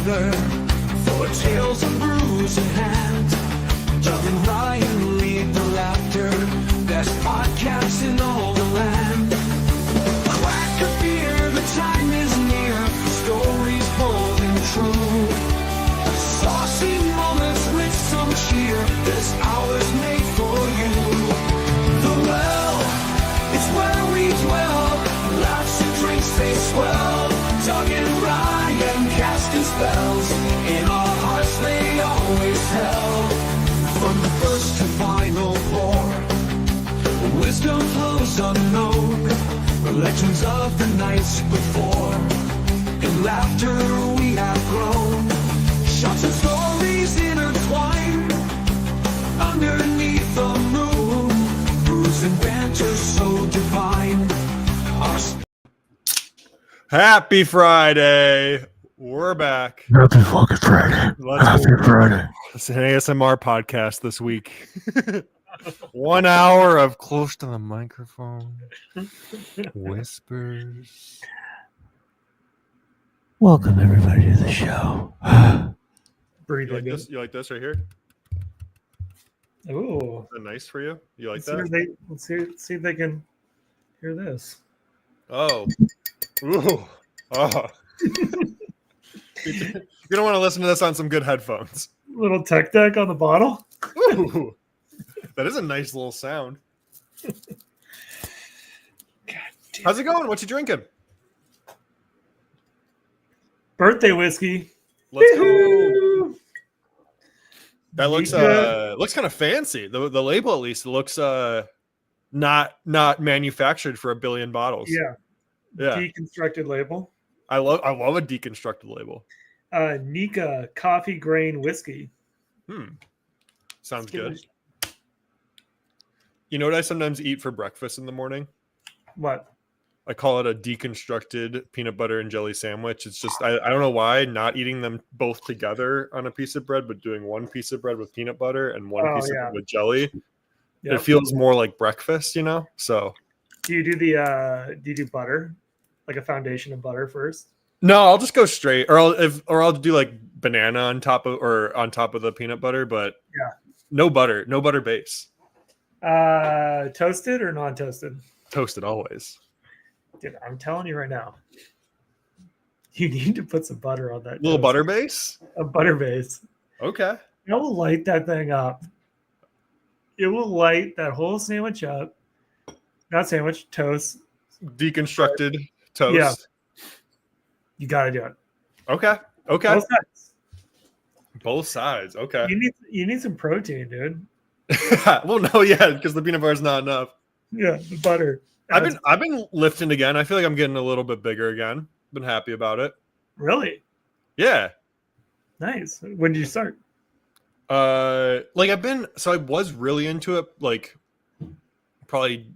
together for tales of bruise in hand. Doug and Ryan lead the laughter, best podcast in all the land. Crack a beer, the time is near, stories bold and true. Saucy moments with some cheer, this hour's made for you. The Well, it's where we dwell, laughs and drinks they swell. Doug and Ryan casting spells, in our hearts they always held. From the first to final pour, wisdom flows unknown, the legends of the nights before. In laughter we have grown, shots and stories intertwined, underneath the moon, bruise and banter so divine. Happy Friday. We're back. Happy fucking Friday. Happy Friday. It's an ASMR podcast this week. 1 hour of close to the microphone whispers. Welcome everybody to the show. You like this? You like this right here? Ooh. Is that nice for you? You like Let's that? see if they can hear this. Oh. Ooh. Oh. You're gonna want to listen to this on some good headphones. Little tech deck on the bottle. Ooh. That is a nice little sound. How's it going? What you drinking? Birthday whiskey. Let's go. That looks kind of fancy. The label, at least, looks not manufactured for 1 billion bottles. Yeah. Deconstructed label. I love a deconstructed label. Nika coffee grain whiskey. Sounds good. You know what I sometimes eat for breakfast in the morning? What? I call it a deconstructed peanut butter and jelly sandwich. It's just I don't know why not eating them both together on a piece of bread, but doing one piece of bread with peanut butter and one piece of bread with jelly. Yep. It feels more like breakfast, you know. So do you do butter, like a foundation of butter first? No, I'll just go straight, or I'll do like banana on top of the peanut butter, but no butter base. Toasted or non-toasted? Toasted always. Dude, I'm telling you right now, you need to put some butter on that. Little butter base? A butter base. Okay. It will light that thing up. It will light that whole sandwich up. Not sandwich, toast. Deconstructed toast. Yeah. You got to do it. Okay. Both sides. Both sides. Okay. You need some protein, dude. Well, no, yeah, because the peanut butter is not enough. Yeah, the butter. I've been lifting again. I feel like I'm getting a little bit bigger again. Been happy about it. Really? Yeah. Nice. When did you start? I was really into it like probably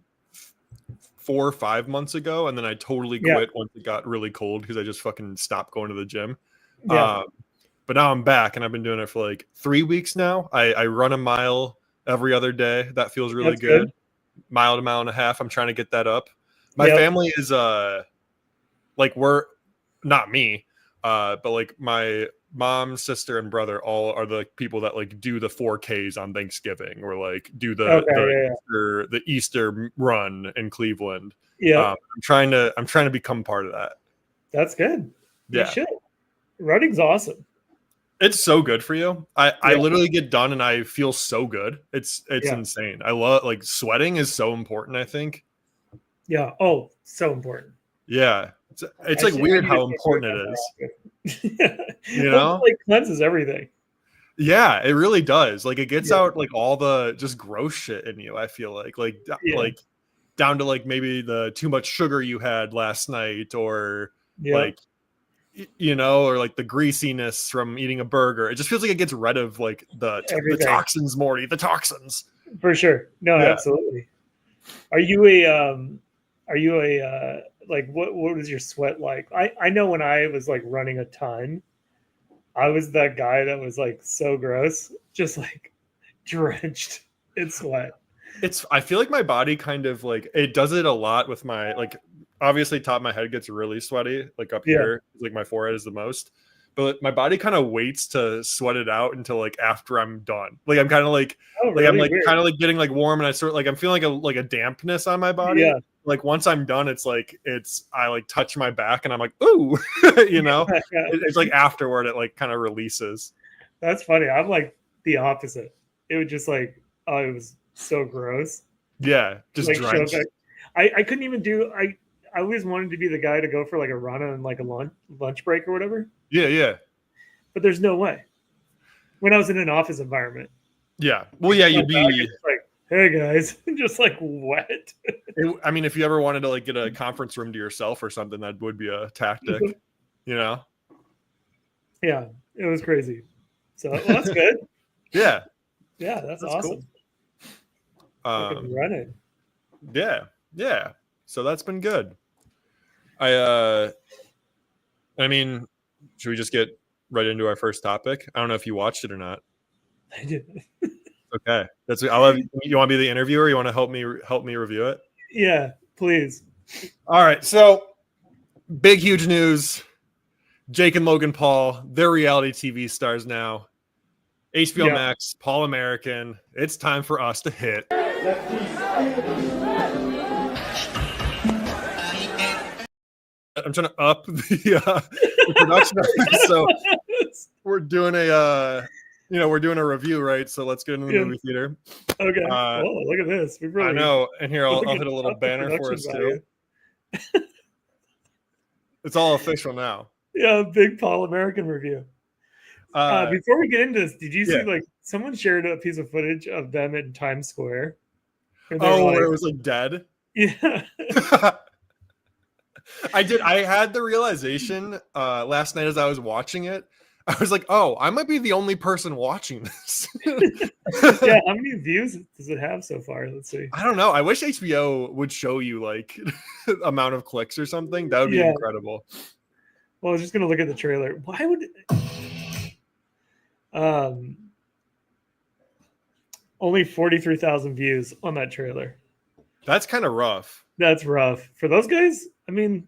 4 or 5 months ago, and then I totally quit once it got really cold because I just fucking stopped going to the gym. Yeah. But now I'm back, and I've been doing it for like 3 weeks now. I run a mile every other day. That feels really good. Mile to mile and a half. I'm trying to get that up. My family is we're not me, but like my mom, sister, and brother all are the people that like do the 4Ks on Thanksgiving or like do the Easter run in Cleveland. Yeah. I'm trying to become part of that. That's good. Yeah. You should. Running's awesome. It's so good for you. I literally get done and I feel so good. It's insane. I love like sweating is so important, I think. Yeah. Oh, so important. Yeah. It's like weird how important it is. You know? It like cleanses everything. Yeah, it really does. Like it gets out like all the just gross shit in you, I feel like down to like maybe the too much sugar you had last night or like you know, or like the greasiness from eating a burger. It just feels like it gets rid of like the toxins, Morty, the toxins. For sure. No, absolutely. Are you a like what is your sweat like? I know when I was like running a ton, I was that guy that was like so gross, just like drenched in sweat. I feel like my body kind of like it does it a lot with my like obviously top of my head gets really sweaty, like up here, like my forehead is the most. but my body kind of waits to sweat it out until like after I'm done. Like I'm kind of like, Oh, like really? I'm like Weird. kind of like getting like warm, and I sort of like I'm feeling like a dampness on my body. Yeah. Like once I'm done, it's like I like touch my back, and I'm like, ooh, you know. It's like afterward, it like kind of releases. That's funny. I'm like the opposite. It was just like, oh, it was so gross. Yeah, just Like drenched. I couldn't even do. I always wanted to be the guy to go for like a run on like a lunch break or whatever. Yeah, yeah, But there's no way. When I was in an office environment, yeah. Well, yeah, you'd be. like, hey guys, just like wet. I mean, if you ever wanted to like get a conference room to yourself or something, that would be a tactic, you know? Yeah, it was crazy. So well, that's good. Yeah, Yeah, that's awesome. Cool. Running. Yeah. So that's been good. I mean, should we just get right into our first topic? I don't know if you watched it or not. I did. Okay, I'll have you want to be the interviewer? You want to help me review it? Yeah, please. All right. So big, huge news. Jake and Logan Paul, they're reality TV stars now. HBO Max, Paul American. It's time for us to hit. I'm trying to up the production. So we're doing we're doing a review, right? So let's get into the movie theater. Okay. Oh, look at this. I know. And here I'll hit a little banner for us too. It's all official now. Yeah, big Paul American review. Before we get into this, did you see like someone shared a piece of footage of them in Times Square? Where it was like dead? Yeah. I did. I had the realization last night as I was watching it. I was like, oh, I might be the only person watching this. Yeah, how many views does it have so far? Let's see. I don't know. I wish HBO would show you like amount of clicks or something. That would be incredible. Well, I was just gonna look at the trailer. Why would only 43,000 views on that trailer? That's kind of rough. That's rough for those guys. I mean,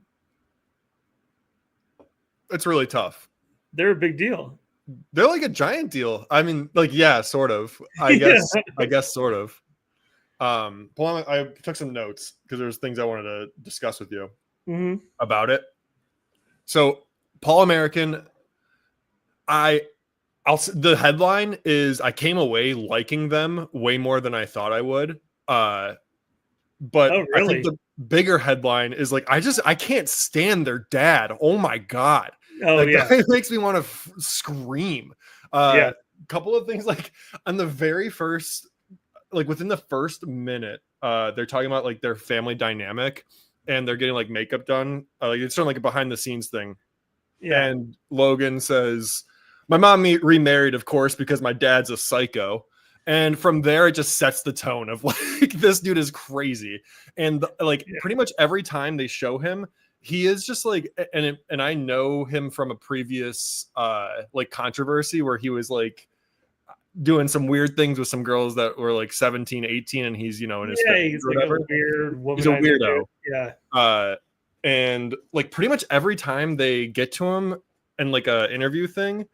it's really tough. They're a big deal. They're like a giant deal. I mean, like, yeah, sort of. I guess sort of. I took some notes because there's things I wanted to discuss with you about it. So, Paul American, the headline is I came away liking them way more than I thought I would. But really? I think the bigger headline is like I can't stand their dad. Oh my god. Oh yeah, it makes me want to scream. Couple of things like on the very first, like within the first minute, they're talking about like their family dynamic, and they're getting like makeup done. Like it's sort of like a behind the scenes thing. Yeah. And Logan says, "My mom remarried, of course, because my dad's a psycho." And from there, it just sets the tone of like this dude is crazy, and pretty much every time they show him, he is just like, and I know him from a previous like controversy where he was like doing some weird things with some girls that were like 17, 18, and he's in his he's like a weird woman. He's a weirdo. Yeah. And like pretty much every time they get to him in like a interview thing,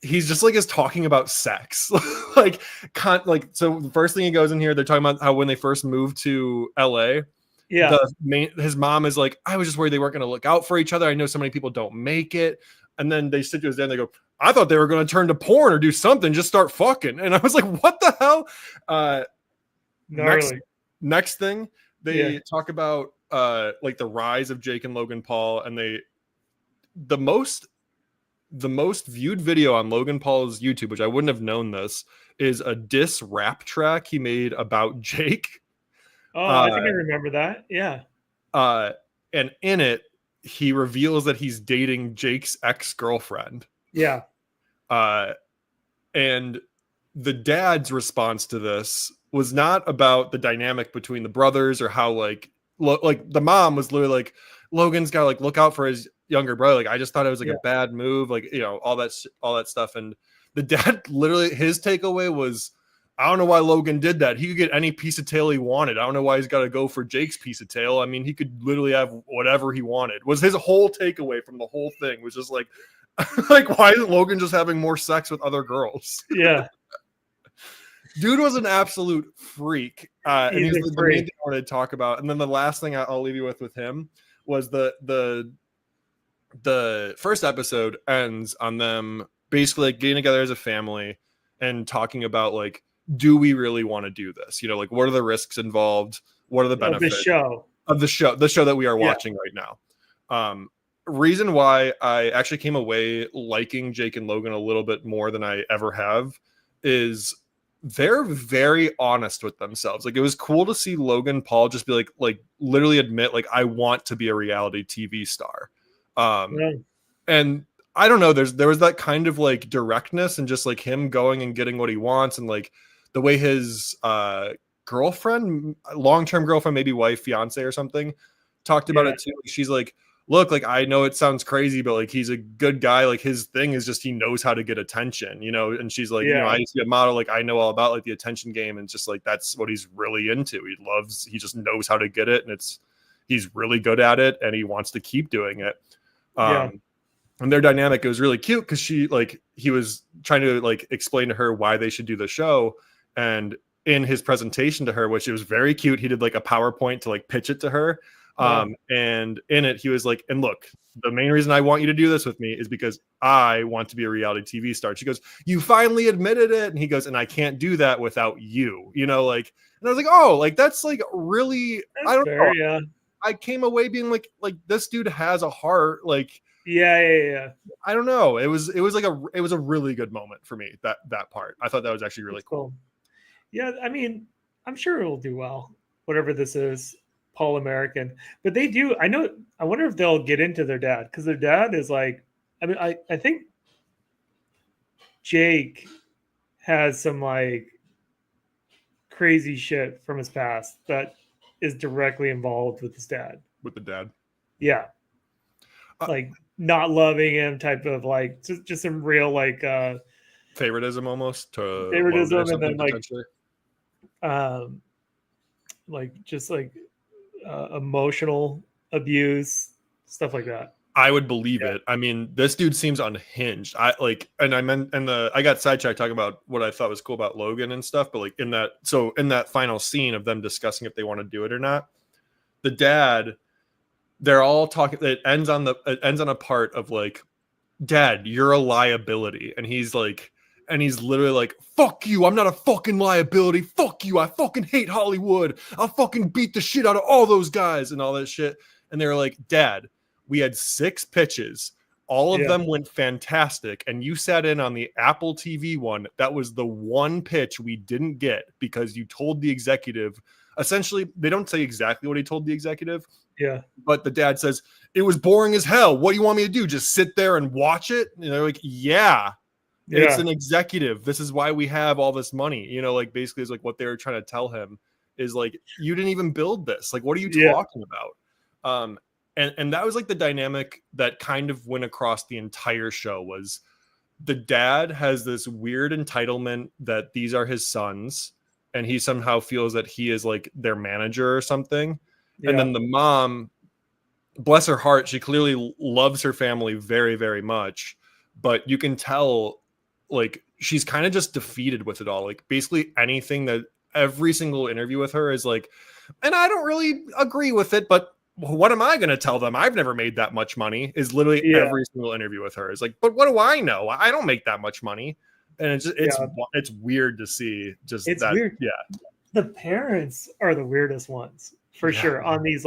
he's just like is talking about sex. So the first thing he goes in here, they're talking about how when they first moved to LA, his mom is like, I was just worried they weren't going to look out for each other. I know so many people don't make it. And then they sit to his dad and they go, I thought they were going to turn to porn or do something, just start fucking. And I was like, what the hell? Next thing they talk about like the rise of Jake and Logan Paul, and the most viewed video on Logan Paul's YouTube, which I wouldn't have known this, is a diss rap track he made about Jake. Oh, I think I remember that. Yeah. And in it, he reveals that he's dating Jake's ex-girlfriend. Yeah. And the dad's response to this was not about the dynamic between the brothers or how like the mom was literally like, Logan's got to like look out for his younger brother. Like, I just thought it was like a bad move, like, all that stuff. And the dad literally, his takeaway was, I don't know why Logan did that. He could get any piece of tail he wanted. I don't know why he's got to go for Jake's piece of tail. I mean, he could literally have whatever he wanted. Was his whole takeaway from the whole thing was just like, Like, why isn't Logan just having more sex with other girls? Yeah. Dude was an absolute freak. And He's he's a the main freak. thing I wanted to talk about. And then the last thing I'll leave you with him was the first episode ends on them basically like getting together as a family and talking about like, do we really want to do this? You know, like what are the risks involved? What are the benefits of the show that we are watching right now? Reason why I actually came away liking Jake and Logan a little bit more than I ever have is they're very honest with themselves. Like it was cool to see Logan Paul just be like literally admit like I want to be a reality TV star. And I don't know, there was that kind of like directness and just like him going and getting what he wants, and like the way his girlfriend, long-term girlfriend, maybe wife, fiance or something, talked about it too. She's like, look, like I know it sounds crazy, but like he's a good guy. Like his thing is just he knows how to get attention, you know. And she's like, you know, I used to be a model, like I know all about like the attention game, and just like that's what he's really into. He just knows how to get it, and he's really good at it, and he wants to keep doing it. And their dynamic, it was really cute because he was trying to like explain to her why they should do the show, and in his presentation to her, which it was very cute, he did like a PowerPoint to like pitch it to her. And in it, he was like, and look, the main reason I want you to do this with me is because I want to be a reality TV star. She goes, you finally admitted it. And he goes, and I can't do that without you, you know, like, and I was like, oh, like, that's like really, I don't know. Yeah. I came away being like this dude has a heart. Like, yeah. I don't know. It was a really good moment for me. That part, I thought that was actually really cool. Yeah. I mean, I'm sure it will do well, whatever this is. Paul American, but they do. I wonder if they'll get into their dad, because their dad is like, I mean, I think Jake has some like crazy shit from his past that is directly involved with his dad. With the dad, yeah, like not loving him, type of like just some real like favoritism almost to favoritism, and then like just like emotional abuse, stuff like that. I would believe it. I mean, this dude seems unhinged. I got sidetracked talking about what I thought was cool about Logan and stuff, but like in that final scene of them discussing if they want to do it or not, the dad, they're all talking. It ends on a part of like, Dad, you're a liability, and he's literally like, fuck you, I'm not a fucking liability, fuck you, I fucking hate Hollywood, I'll fucking beat the shit out of all those guys and all that shit. And they were like, Dad, we had 6 pitches, all of them went fantastic, and you sat in on the Apple TV one. That was the one pitch we didn't get because you told the executive, essentially, they don't say exactly what he told the executive, but the dad says, it was boring as hell, what do you want me to do, just sit there and watch it? And they're like, yeah. It's an executive. This is why we have all this money. You know, like basically is like what they were trying to tell him is like, you didn't even build this. Like, what are you talking about? And that was like the dynamic that kind of went across the entire show. Was the dad has this weird entitlement that these are his sons, and he somehow feels that he is like their manager or something. And then the mom, bless her heart, she clearly loves her family very, very much, but you can tell like she's kind of just defeated with it all. Like basically anything that every single interview with her is like, and I don't really agree with it, but what am I going to tell them? I've never made that much money, is literally every single interview with her is like, but what do I know? I don't make that much money. And it's weird to see just it's that. Weird. Yeah. The parents are the weirdest ones for sure on these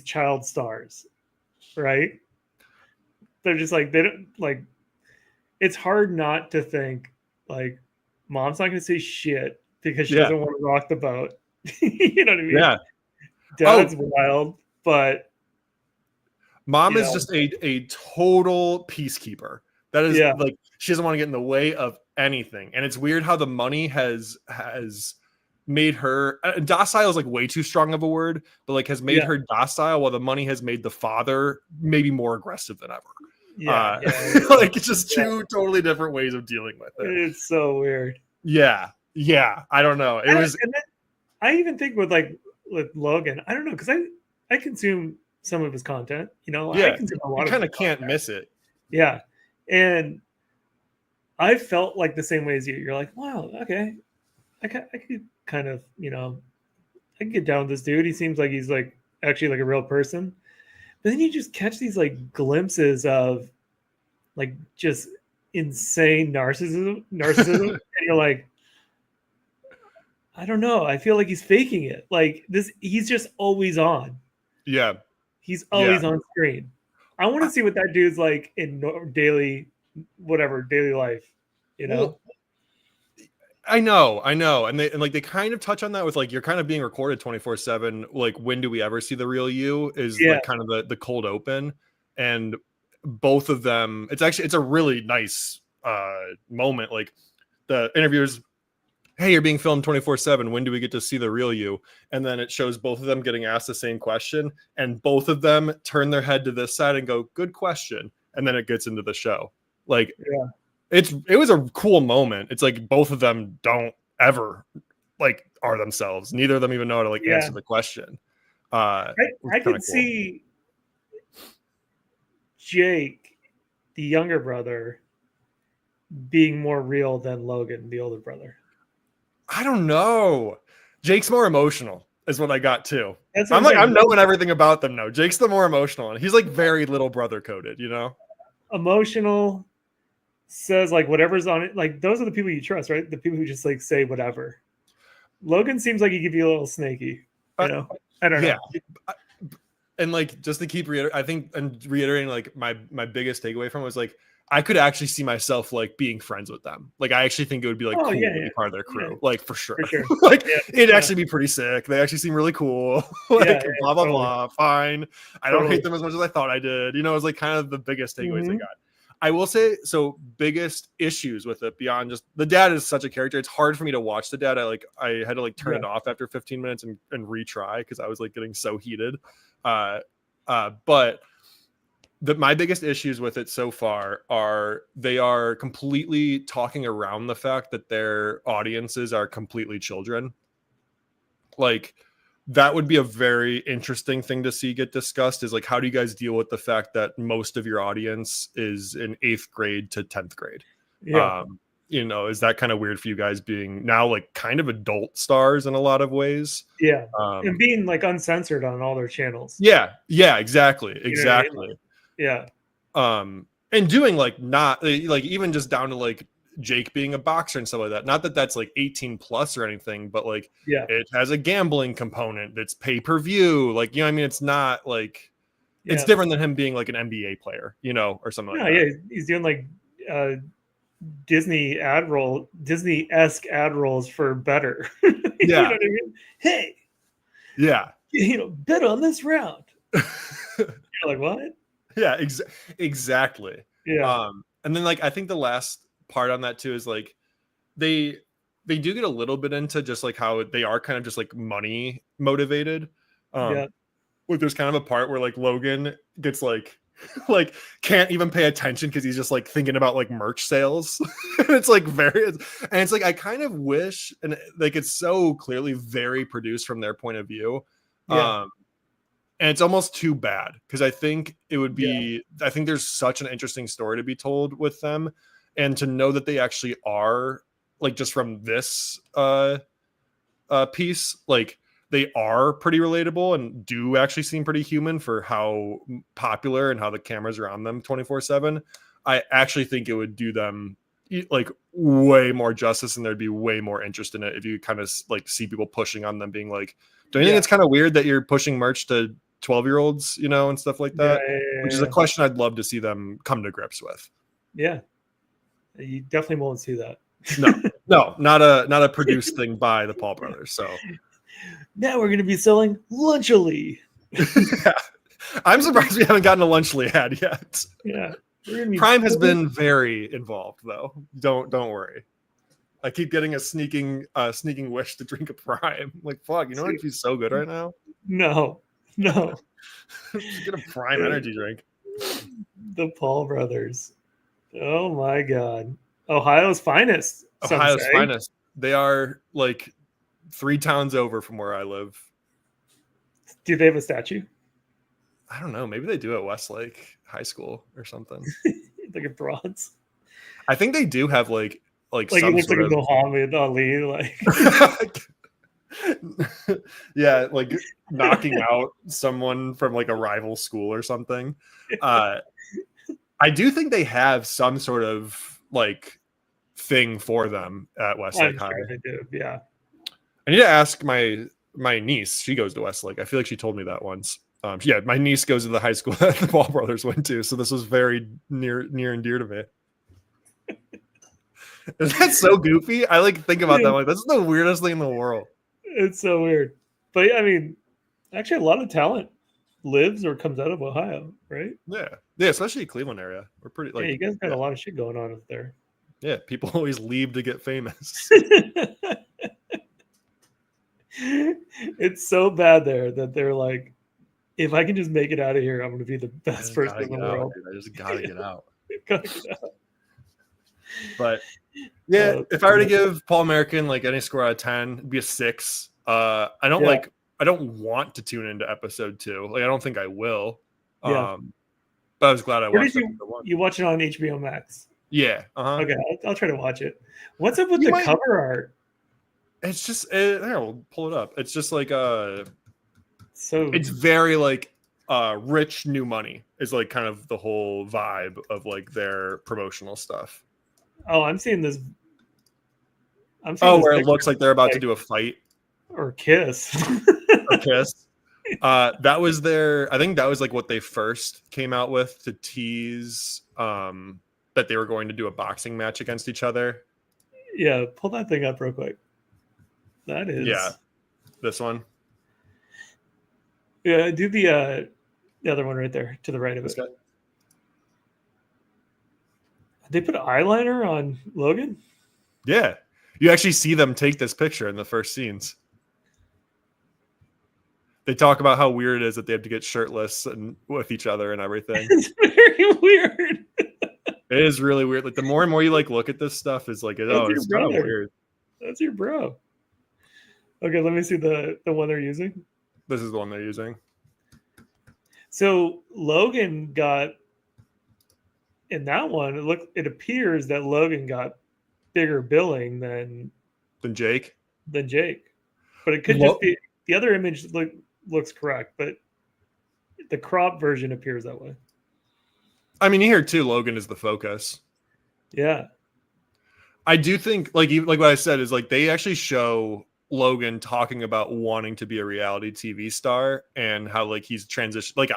child stars, right? They're just like, they don't like, it's hard not to think like mom's not going to say shit because she doesn't want to rock the boat. You know what I mean? Yeah. Dad's wild, but mom is just a total peacekeeper. That is like, she doesn't want to get in the way of anything. And it's weird how the money has made her docile is like way too strong of a word, but like has made her docile, while the money has made the father maybe more aggressive than ever. Like it's just two totally different ways of dealing with it. It's so weird. Yeah. I don't know. I even think with Logan, I don't know, because I consume some of his content. You know, Yeah, I consume a lot you of kind his of can't content. miss it. Yeah, and I felt like the same way as you. You're like, wow, okay, I could kind of, you know, I can get down with this dude. He seems like he's like actually like a real person. But then you just catch these like glimpses of like just insane narcissism, and you're like, I don't know. I feel like he's faking it. Like this, he's just always on. Yeah, He's yeah. always on screen. I want to see what that dude's like in daily, whatever daily life. You know? Well, I know, and like they kind of touch on that with like you're kind of being recorded 24/7. Like, when do we ever see the real you? Is Yeah, like kind of the cold open, and both of them. It's a really nice moment. Like the interviewers, hey, you're being filmed 24/7. When do we get to see the real you? And then it shows both of them getting asked the same question, and both of them turn their head to this side and go, "Good question." And then it gets into the show. Like, yeah, it was a cool moment. It's like both of them don't ever like are themselves. Neither of them even know how to like yeah. answer the question. It was I kind could of cool. see Jake, the younger brother, being more real than Logan, the older brother. I don't know. Jake's more emotional, is what I got too. That's what I'm I'm saying. knowing everything about them now. Jake's the more emotional one. He's like very little brother coded, you know? Emotional, says like whatever's on it. Like those are the people you trust, right? The people who just like say whatever. Logan seems like he could be a little snaky. You know, I don't Yeah. know. And like just to keep reiterating like my biggest takeaway from it was like I could actually see myself like being friends with them. Like I actually think it would be like Oh cool yeah, to yeah, be part of their crew. yeah, Like for sure. for sure. Like Yeah, it'd yeah, actually be pretty sick. They actually seem really cool. yeah, Like yeah, blah blah totally, blah. Fine. I don't totally. hate them as much as I thought I did. You know, it was like kind of the biggest takeaways I Mhm. got. I will say so biggest issues with it beyond just the dad is such a character. It's hard for me to watch the dad. I had to like turn Yeah, it off after 15 minutes and retry because I was like getting so heated. But my biggest issues with it so far are they are completely talking around the fact that their audiences are completely children. Like that would be a very interesting thing to see get discussed is like, how do you guys deal with the fact that most of your audience is in 8th grade to 10th grade? yeah, You know, is that kind of weird for you guys being now like kind of adult stars in a lot of ways? yeah. And being like uncensored on all their channels. Yeah, exactly. You know what I mean? Yeah, And doing like not like even just down to like Jake being a boxer and stuff like that. Not that that's like 18 plus or anything, but like yeah, it has a gambling component that's pay-per-view. Like, you know what I mean? It's not like it's yeah. different than him being like an NBA player, you know, or something like No, that. yeah. He's doing like uh, Disney-esque ad rolls for better. You know Yeah. what I mean? Hey, Yeah. you know, bet on this round. You're like, what? Yeah, exactly. Yeah, And then like I think the last part on that too is like they do get a little bit into just like how they are kind of just like money motivated. yeah, Like there's kind of a part where like Logan gets like like can't even pay attention because he's just like thinking about like merch sales. And it's like and it's like I kind of wish and like it's so clearly very produced from their point of view. yeah, And it's almost too bad because I think it would yeah, be I think there's such an interesting story to be told with them, and to know that they actually are like just from this piece, like they are pretty relatable and do actually seem pretty human for how popular and how the cameras are on them 24/7. I actually think it would do them like way more justice, and there'd be way more interest in it if you kind of like see people pushing on them, being like, do you think yeah, it's kind of weird that you're pushing merch to 12-year-olds, you know, and stuff like yeah, that? Which is a question I'd love to see them come to grips with. yeah. You definitely won't see that. No, not a produced thing by the Paul brothers. So Now we're going to be selling Lunchily. yeah. I'm surprised we haven't gotten a Lunchly ad yet. Yeah, we're going to be Prime has been very involved though. Don't worry. I keep getting a sneaking wish to drink a Prime. Like, fuck, you know what? He's so good right now. No. Just get a Prime energy drink. The Paul brothers. Oh my God. Ohio's finest. Some Ohio's say. finest. They are like 3 towns over from where I live. Do they have a statue? I don't know. Maybe they do at Westlake High School or something. Like a bronze. I think they do have like Like some it looks sort like a of Muhammad Ali. Like yeah, like knocking out someone from like a rival school or something. I do think they have some sort of like thing for them at Westlake I'm High. sure they do. Yeah. I need to ask my niece. She goes to Westlake. I feel like she told me that once. Yeah, my niece goes to the high school that the Ball brothers went to, so this was very near and dear to me. Is that so goofy? I like think about that. Like, this is the weirdest thing in the world. It's so weird. But I mean, actually, a lot of talent lives or comes out of Ohio, right? Yeah, especially Cleveland area. We're pretty like Yeah, you guys got a lot of shit going on up there. Yeah, people always leave to get famous. It's so bad there that they're like, if I can just make it out of here, I'm going to be the best person in the world. I just gotta get out. Gotta get out. But yeah, if I were to give Paul American like any score out of 10, it'd be a 6. I don't want to tune into episode 2. Like I don't think I will. Yeah. But I was glad I Where watched did episode 1. you watch it on HBO Max? Yeah. Okay, I'll try to watch it. What's up with cover art? It's just here, we'll pull it up. It's just like so it's very like rich new money is like kind of the whole vibe of like their promotional stuff. Oh, I'm seeing this. Where it looks like they're about to do a fight or kiss. or kiss. That was I think that was like what they first came out with to tease that they were going to do a boxing match against each other. Yeah, pull that thing up real quick. That is this one. Yeah, do the other one right there to the right of it. They put eyeliner on Logan? Yeah. You actually see them take this picture in the first scenes. They talk about how weird it is that they have to get shirtless and with each other and everything. It's very weird. It is really weird. Like the more and more you like look at this stuff, is like it's kind of weird. That's your bro. Okay, let me see the one they're using. This is the one they're using. So Logan got in that one. It appears that Logan got bigger billing than Jake. But it could just be the other image looks correct, but the crop version appears that way. I mean, here too, Logan is the focus. Yeah, I do think like what I said is like they actually show Logan talking about wanting to be a reality TV star and how like he's transitioned. Like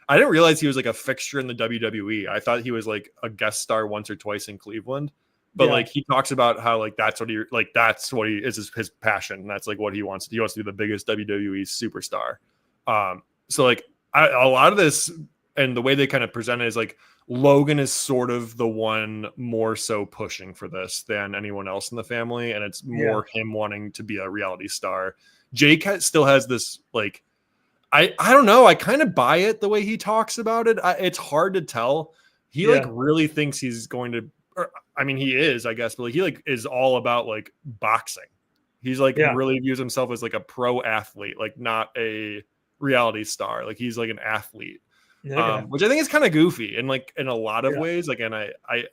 I didn't realize he was like a fixture in the WWE. I thought he was like a guest star once or twice in Cleveland. But like he talks about how like that's what he is his passion. And that's like what he wants. He wants to be the biggest WWE superstar. So like a lot of this and the way they kind of present it is like Logan is sort of the one more so pushing for this than anyone else in the family, and it's more him wanting to be a reality star. Jake still has this like I don't know. I kind of buy it the way he talks about it. It's hard to tell. He like really thinks he's going to. I mean, he is, I guess, but like he like is all about like boxing. He's like really views himself as like a pro athlete, like not a reality star. Like he's like an athlete, which I think is kind of goofy and like in a lot of ways. Like, and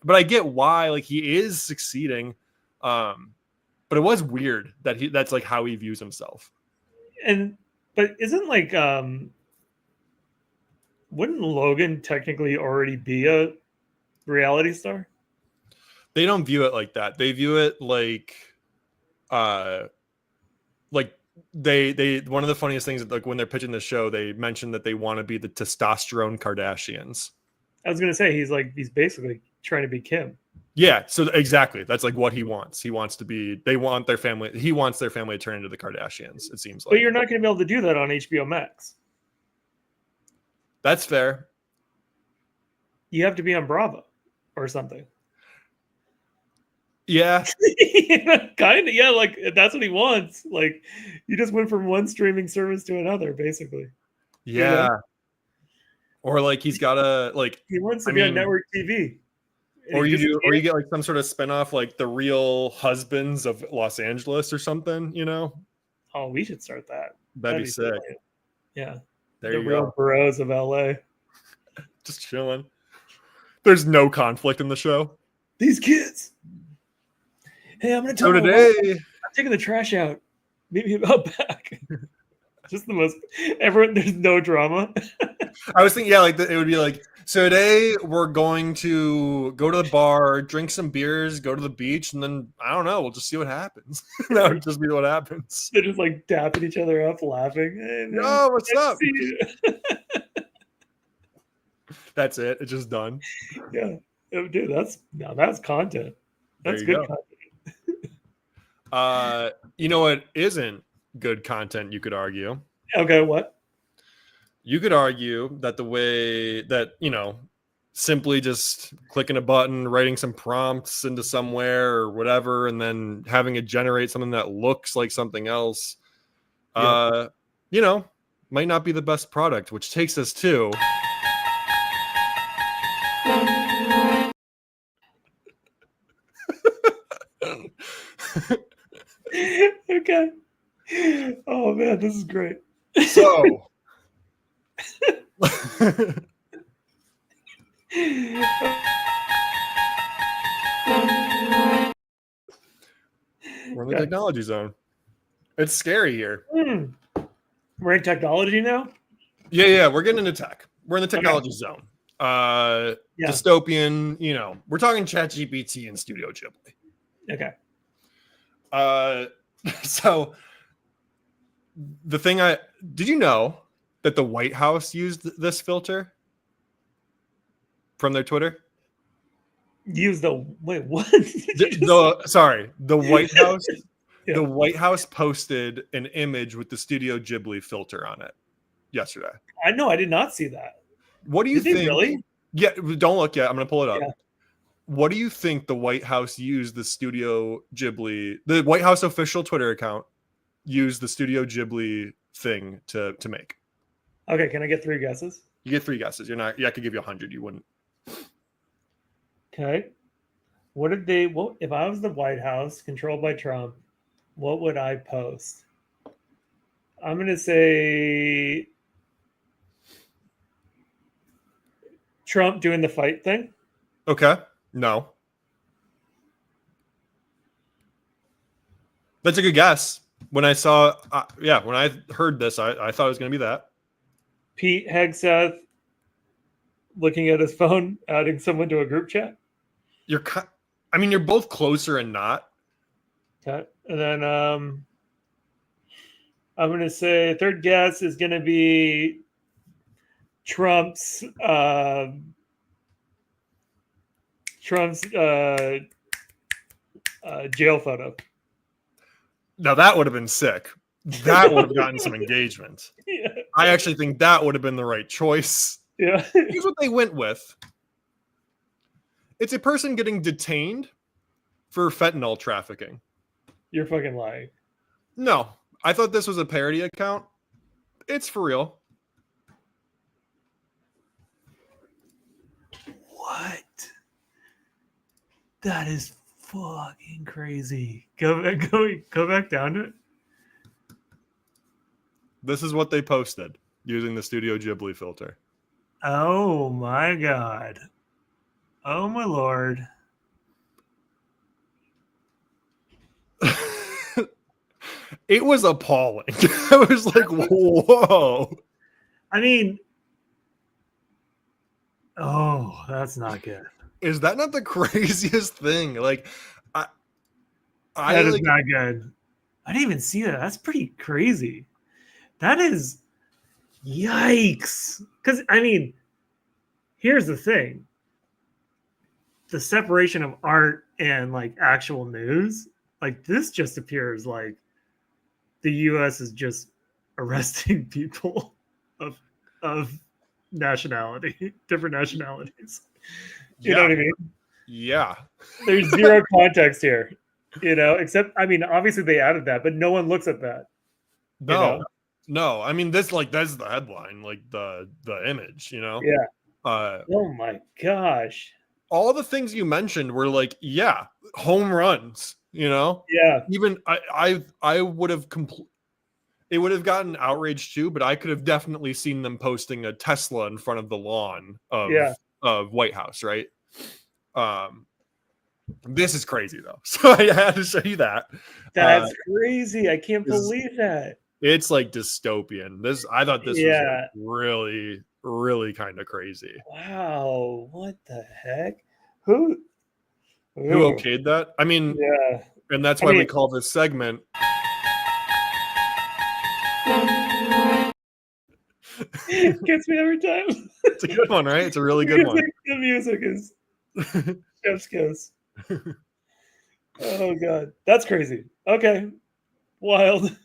but I get why like he is succeeding. But it was weird that that's like how he views himself. But isn't like wouldn't Logan technically already be a reality star? They don't view it like that. They view it like they one of the funniest things like when they're pitching the show, they mention that they want to be the testosterone Kardashians. I was gonna say he's basically trying to be Kim. Yeah, so exactly. That's like what he wants. He wants to be he wants their family to turn into the Kardashians, it seems like. But you're not gonna be able to do that on HBO Max. That's fair. You have to be on Bravo or something. Yeah. Kind of, yeah, like that's what he wants. Like you just went from one streaming service to another, basically. Yeah. You know? Or like he's gotta like he wants to be on network TV. Or you get like some sort of spinoff like The Real Husbands of Los Angeles or something, you know? Oh, we should start that. That'd be sick. Yeah. There the you real go. bros of LA. Just chilling. There's no conflict in the show. These kids. Hey, I'm gonna tell So my wife today, I'm taking the trash out. Meet me about back. Just the most. Everyone. There's no drama. I was thinking, yeah, like it would be like, so today we're going to go to the bar, drink some beers, go to the beach, and then I don't know, we'll just see what happens. That would just be what happens. They're just like dapping each other up, laughing. Hey, man, Yo, what's nice to up? see you. That's it. It's just done. Yeah. Oh, dude, that's content. There That's you good go. content. You know what isn't good content, you could argue? Okay, what? You could argue that the way that, simply just clicking a button, writing some prompts into somewhere or whatever, and then having it generate something that looks like something else, Yeah. might not be the best product, which takes us to Okay. Oh man, this is great. so we're in the Okay. technology zone. It's scary here. We're in technology now. Yeah, we're getting into tech. We're in the Okay. technology zone. Yeah. Dystopian, we're talking ChatGPT and Studio Ghibli. Okay. So the thing did you know that the White House used this filter from their Twitter? Use the wait. What? The White House. Yeah. The White House posted an image with the Studio Ghibli filter on it yesterday. I know. I did not see that. What do you Did they think? really? Yeah, don't look yet. I'm gonna pull it up. Yeah. What do you think the White House used the Studio Ghibli, the White House official Twitter account, used the Studio Ghibli thing to make? Okay. Can I get 3 guesses? You get 3 guesses. You're not. Yeah, I could give you 100. You wouldn't. Okay. What did they? What if I was the White House controlled by Trump? What would I post? I'm gonna say Trump doing the fight thing. Okay. No. That's a good guess. When I saw, when I heard this, I thought it was going to be that. Pete Hegseth looking at his phone, adding someone to a group chat. You're both closer and not. Okay. And then I'm going to say third guess is going to be Trump's jail photo. Now that would have been sick. That would have gotten some engagement. Yeah. I actually think that would have been the right choice. Yeah. Here's what they went with. It's a person getting detained for fentanyl trafficking. You're fucking lying. No, I thought this was a parody account. It's for real. What? That is fucking crazy. Go back down to it. This is what they posted using the Studio Ghibli filter. Oh my god. Oh my lord. It was appalling. I was like, whoa. I mean, oh, that's not good. Is that not the craziest thing? Like, That is not good. I didn't even see that. That's pretty crazy. That is yikes. Because, I mean, here's the thing. The separation of art and, like, actual news, like, this just appears like the U.S. is just arresting people of nationality, different nationalities. You know what I mean? Yeah. There's zero context here, except, I mean, obviously they added that, but no one looks at that. No. I mean, that's the headline, like the image, Yeah. Oh my gosh. All the things you mentioned were like, home runs, Yeah. Even I would have it would have gotten outrage too, but I could have definitely seen them posting a Tesla in front of the lawn of White House, right? This is crazy though, so I had to show you that. That's crazy. I can't believe that. It's like dystopian. I thought this was like really, really kind of crazy. Wow, what the heck? Who okayed that? I mean, yeah, and that's why we call this segment. Gets me every time. It's a good one, right? It's a really good one. The music is chef's kiss. Oh god, that's crazy. Okay, wild.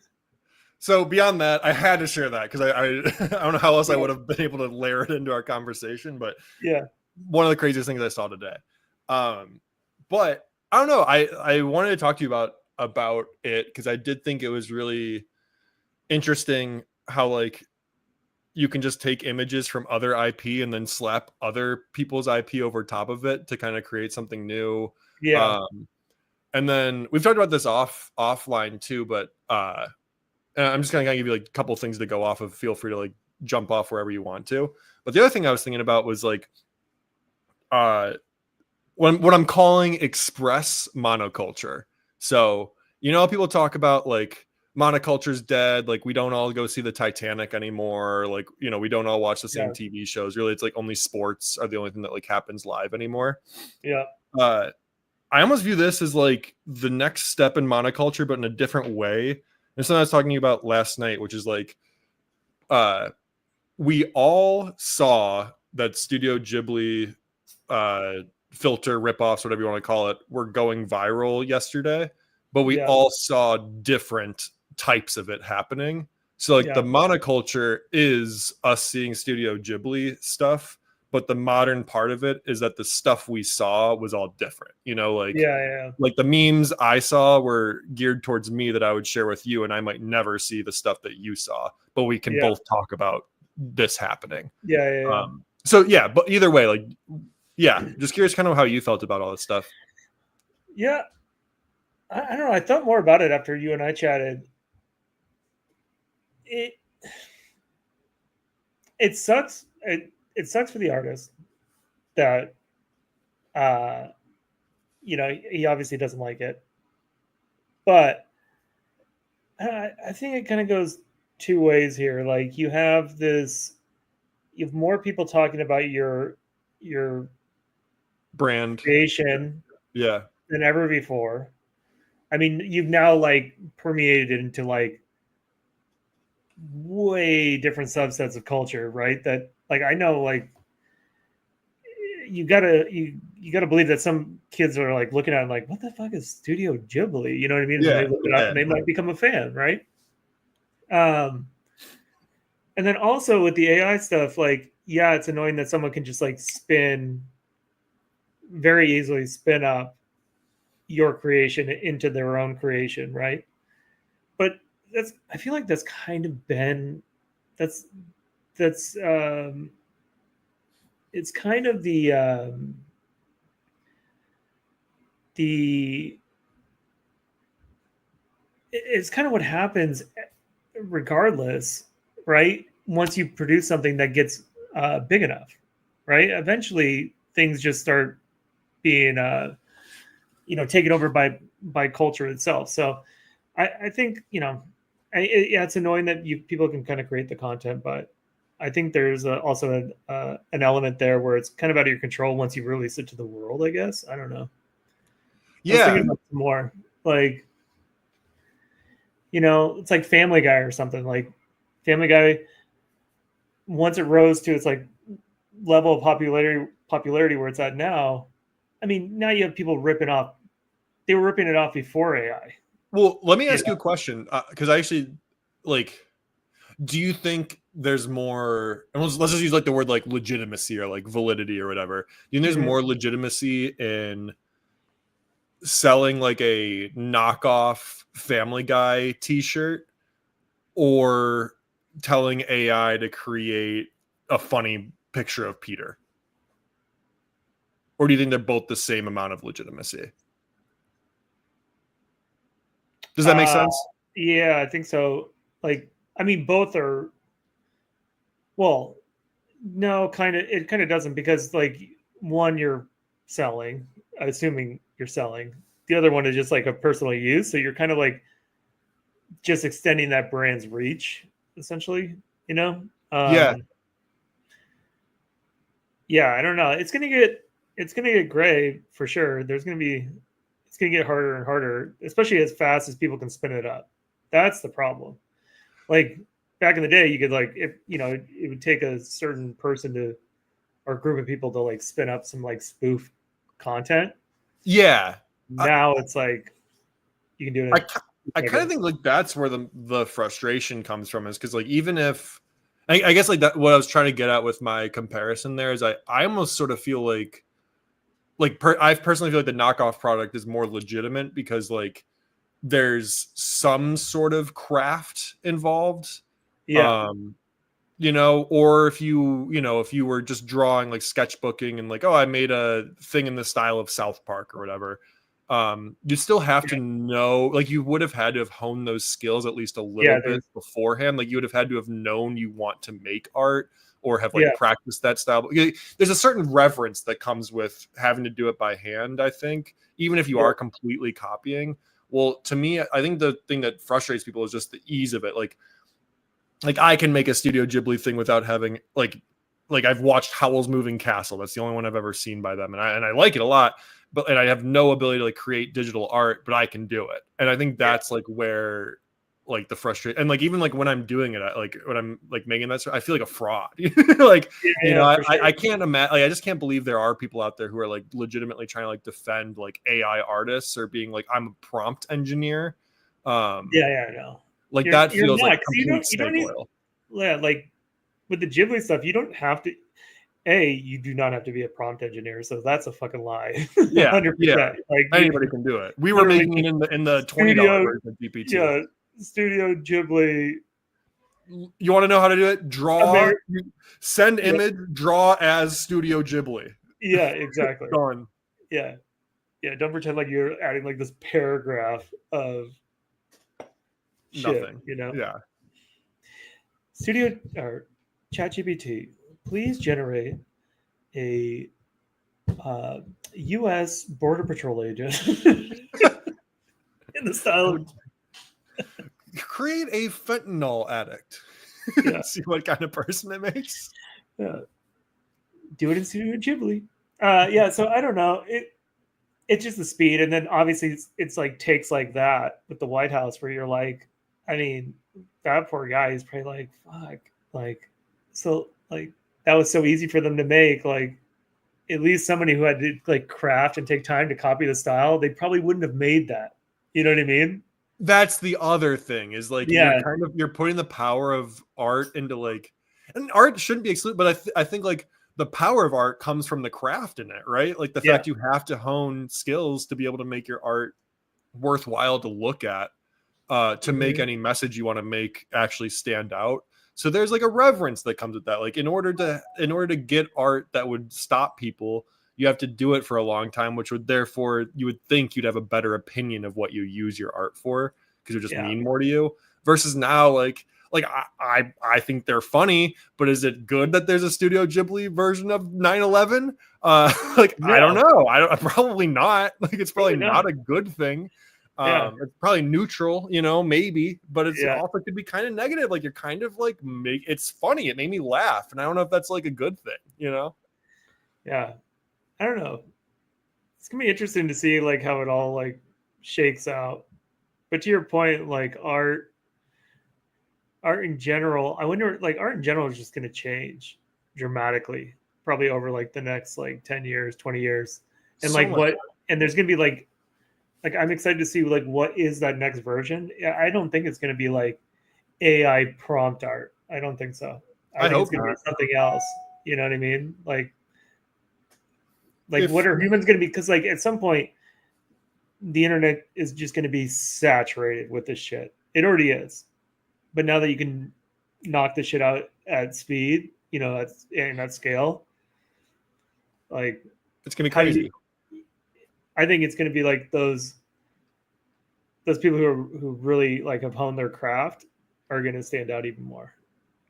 So beyond that, I had to share that because I don't know how else I would have been able to layer it into our conversation, but yeah, one of the craziest things I saw today. But I don't know. I wanted to talk to you about it because I did think it was really interesting how like you can just take images from other IP and then slap other people's IP over top of it to kind of create something new. Yeah. And then we've talked about this offline too, but I'm just going to give you like a couple things to go off of. Feel free to like jump off wherever you want to. But the other thing I was thinking about was like what I'm calling express monoculture. So, you know, people talk about like monoculture's dead. Like we don't all go see the Titanic anymore. Like, you know, we don't all watch the same TV shows. Really, it's like only sports are the only thing that like happens live anymore. Yeah. I almost view this as like the next step in monoculture, but in a different way. And something I was talking about last night, which is like, we all saw that Studio Ghibli filter ripoffs, whatever you want to call it, were going viral yesterday, but we all saw different types of it happening. So like the monoculture is us seeing Studio Ghibli stuff, but the modern part of it is that the stuff we saw was all different, you know, like, like the memes I saw were geared towards me that I would share with you. And I might never see the stuff that you saw, but we can both talk about this happening. So yeah, but either way, like, just curious kind of how you felt about all this stuff. Yeah. I don't know. I thought more about it after you and I chatted. It sucks. It sucks for the artist that, you know, he obviously doesn't like it. But I think it kind of goes two ways here. Like you have more people talking about your brand creation than ever before. I mean, you've now like permeated it into like way different subsets of culture, right? That like I know like you gotta believe that some kids are like looking at it like, what the fuck is Studio Ghibli? You know what I mean? Yeah, they look it up and they might become a fan, right? And then also with the AI stuff, like, yeah, it's annoying that someone can just like very easily spin up your creation into their own creation, right? But I feel like that's kind of been it's kind of it's kind of what happens regardless, right? Once you produce something that gets big enough, right? Eventually things just start being taken over by culture itself. So I think, you know, it's annoying that people can kind of create the content, but I think there's also an element there where it's kind of out of your control once you release it to the world, I guess. I don't know. I was thinking about some more, like, you know, it's like Family Guy or something. Like Family Guy, once it rose to its like level of popularity where it's at now, I mean, now you have people ripping off. They were ripping it off before AI. Well, let me ask you a question, because I actually like. Do you think there's more? And let's just use like the word like legitimacy or like validity or whatever. Do you think there's more legitimacy in selling like a knockoff Family Guy T-shirt or telling AI to create a funny picture of Peter? Or do you think they're both the same amount of legitimacy? Does that make sense? Yeah, I think so. Like I mean, both are. Well, no, kind of. It kind of doesn't because like one you're selling, assuming you're selling. The other one is just like a personal use. So you're kind of like just extending that brand's reach, essentially. You know. Yeah. Yeah, I don't know. It's gonna get gray for sure. It's gonna get harder and harder, especially as fast as people can spin it up. That's the problem. Like back in the day, you could like if it would take a certain person to or group of people to like spin up some like spoof content. Yeah. Now it's like you can do it. I kind of think like that's where the frustration comes from, is because like even if I guess like that what I was trying to get at with my comparison there is I almost sort of feel like I personally feel like the knockoff product is more legitimate because like there's some sort of craft involved. Yeah. Or if you were just drawing like sketchbooking and like, oh, I made a thing in the style of South Park or whatever. You still have to know, like you would have had to have honed those skills at least a little bit beforehand. Like you would have had to have known you want to make art or have like practiced that style. There's a certain reverence that comes with having to do it by hand, I think, even if you are completely copying. Well, to me, I think the thing that frustrates people is just the ease of it. Like I can make a Studio Ghibli thing without having like I've watched Howl's Moving Castle. That's the only one I've ever seen by them, and I like it a lot. But I have no ability to like create digital art, but I can do it. And I think that's like where like the frustration, and like even like when I'm doing it, like when I'm like making that, I feel like a fraud. Like I can't imagine. Like, I just can't believe there are people out there who are like legitimately trying to like defend like AI artists or being like I'm a prompt engineer. I know. Like that feels like complete snake oil. Yeah, like with the Ghibli stuff, you don't have to. You do not have to be a prompt engineer, so that's a fucking lie. Yeah, 100%. yeah. Like Anybody can do it. We were making it in the $20 version of GPT. Yeah, Studio Ghibli. You want to know how to do it? Draw, send image, draw as Studio Ghibli. Yeah, exactly. Done. Yeah. Don't pretend like you're adding like this paragraph of shit, nothing. Yeah. Studio or ChatGPT, please generate a U.S. Border Patrol agent in the style of create a fentanyl addict. See what kind of person it makes. Yeah. Do it in Studio Ghibli. So I don't know. It's just the speed, and then obviously it's like takes like that with the White House where you're like, I mean, that poor guy is probably like, fuck, like, so like that was so easy for them to make. Like, at least somebody who had to like craft and take time to copy the style, they probably wouldn't have made that. You know what I mean? That's the other thing is like you're putting the power of art into like, and art shouldn't be excluded, but I think like the power of art comes from the craft in it, right? Like the fact you have to hone skills to be able to make your art worthwhile to look at, to make any message you want to make actually stand out. So there's like a reverence that comes with that. Like in order to get art that would stop people, you have to do it for a long time, which would therefore you would think you'd have a better opinion of what you use your art for because it would just mean more to you. Versus now, like I think they're funny, but is it good that there's a Studio Ghibli version of 9/11? Like no. I don't know. Probably not. Like it's probably not a good thing. It's probably neutral, maybe, but it's also could be kind of negative. Like you're kind of like it's funny. It made me laugh, and I don't know if that's like a good thing, Yeah, I don't know. It's gonna be interesting to see like how it all like shakes out. But to your point, like art in general, I wonder like art in general is just gonna change dramatically, probably over like the next like 10 years, 20 years. And and there's gonna be like I'm excited to see like what is that next version. I don't think it's gonna be like AI prompt art. I don't think so. I think it's gonna be something else. You know what I mean? Like what are humans going to be? Because like at some point, the internet is just going to be saturated with this shit. It already is, but now that you can knock the shit out at speed, and at scale, like it's going to be crazy. I think it's going to be like those people who really like have honed their craft are going to stand out even more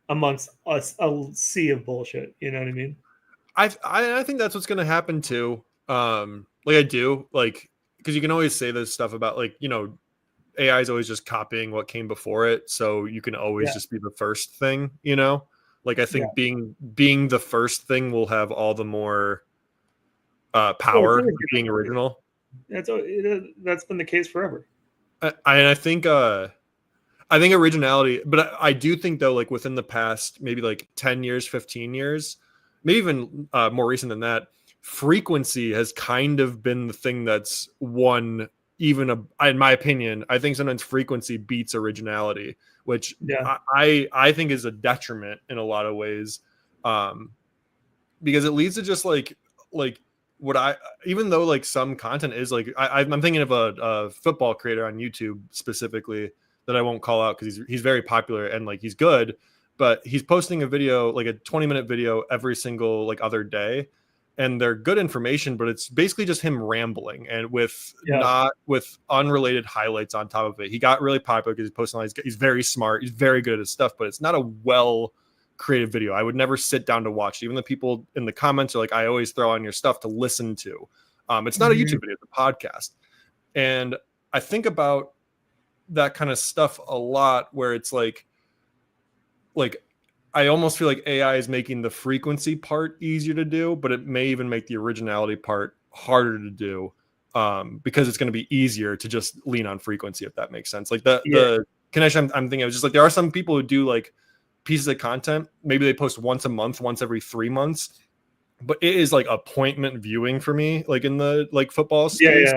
amongst us, a sea of bullshit. You know what I mean? I think that's what's going to happen too. Like I do, like, because you can always say this stuff about, like, you know, AI is always just copying what came before it, so you can always just be the first thing, you know. Like I think being the first thing will have all the more power of being original. That's been the case forever. I think originality, but I do think though, like within the past maybe like 10 years, 15 years, maybe even more recent than that, frequency has kind of been the thing that's won. Even in my opinion, I think sometimes frequency beats originality, which I think is a detriment in a lot of ways, because it leads to just like what I, even though like some content is like, I'm thinking of a football creator on YouTube specifically that I won't call out because he's very popular and like he's good, but he's posting a video, like a 20-minute video every single like other day, and they're good information, but it's basically just him rambling and with not with unrelated highlights on top of it. He got really popular because he's posting, he's very smart, he's very good at his stuff, but it's not a well creative video. I would never sit down to watch. Even the people in the comments are like, I always throw on your stuff to listen to. It's not a YouTube video, it's a podcast. And I think about that kind of stuff a lot, where it's like I almost feel like AI is making the frequency part easier to do, but it may even make the originality part harder to do, because it's going to be easier to just lean on frequency, if that makes sense. Like the connection I'm thinking of, just like there are some people who do like pieces of content, maybe they post once a month, once every 3 months, but it is like appointment viewing for me, like in the like football space,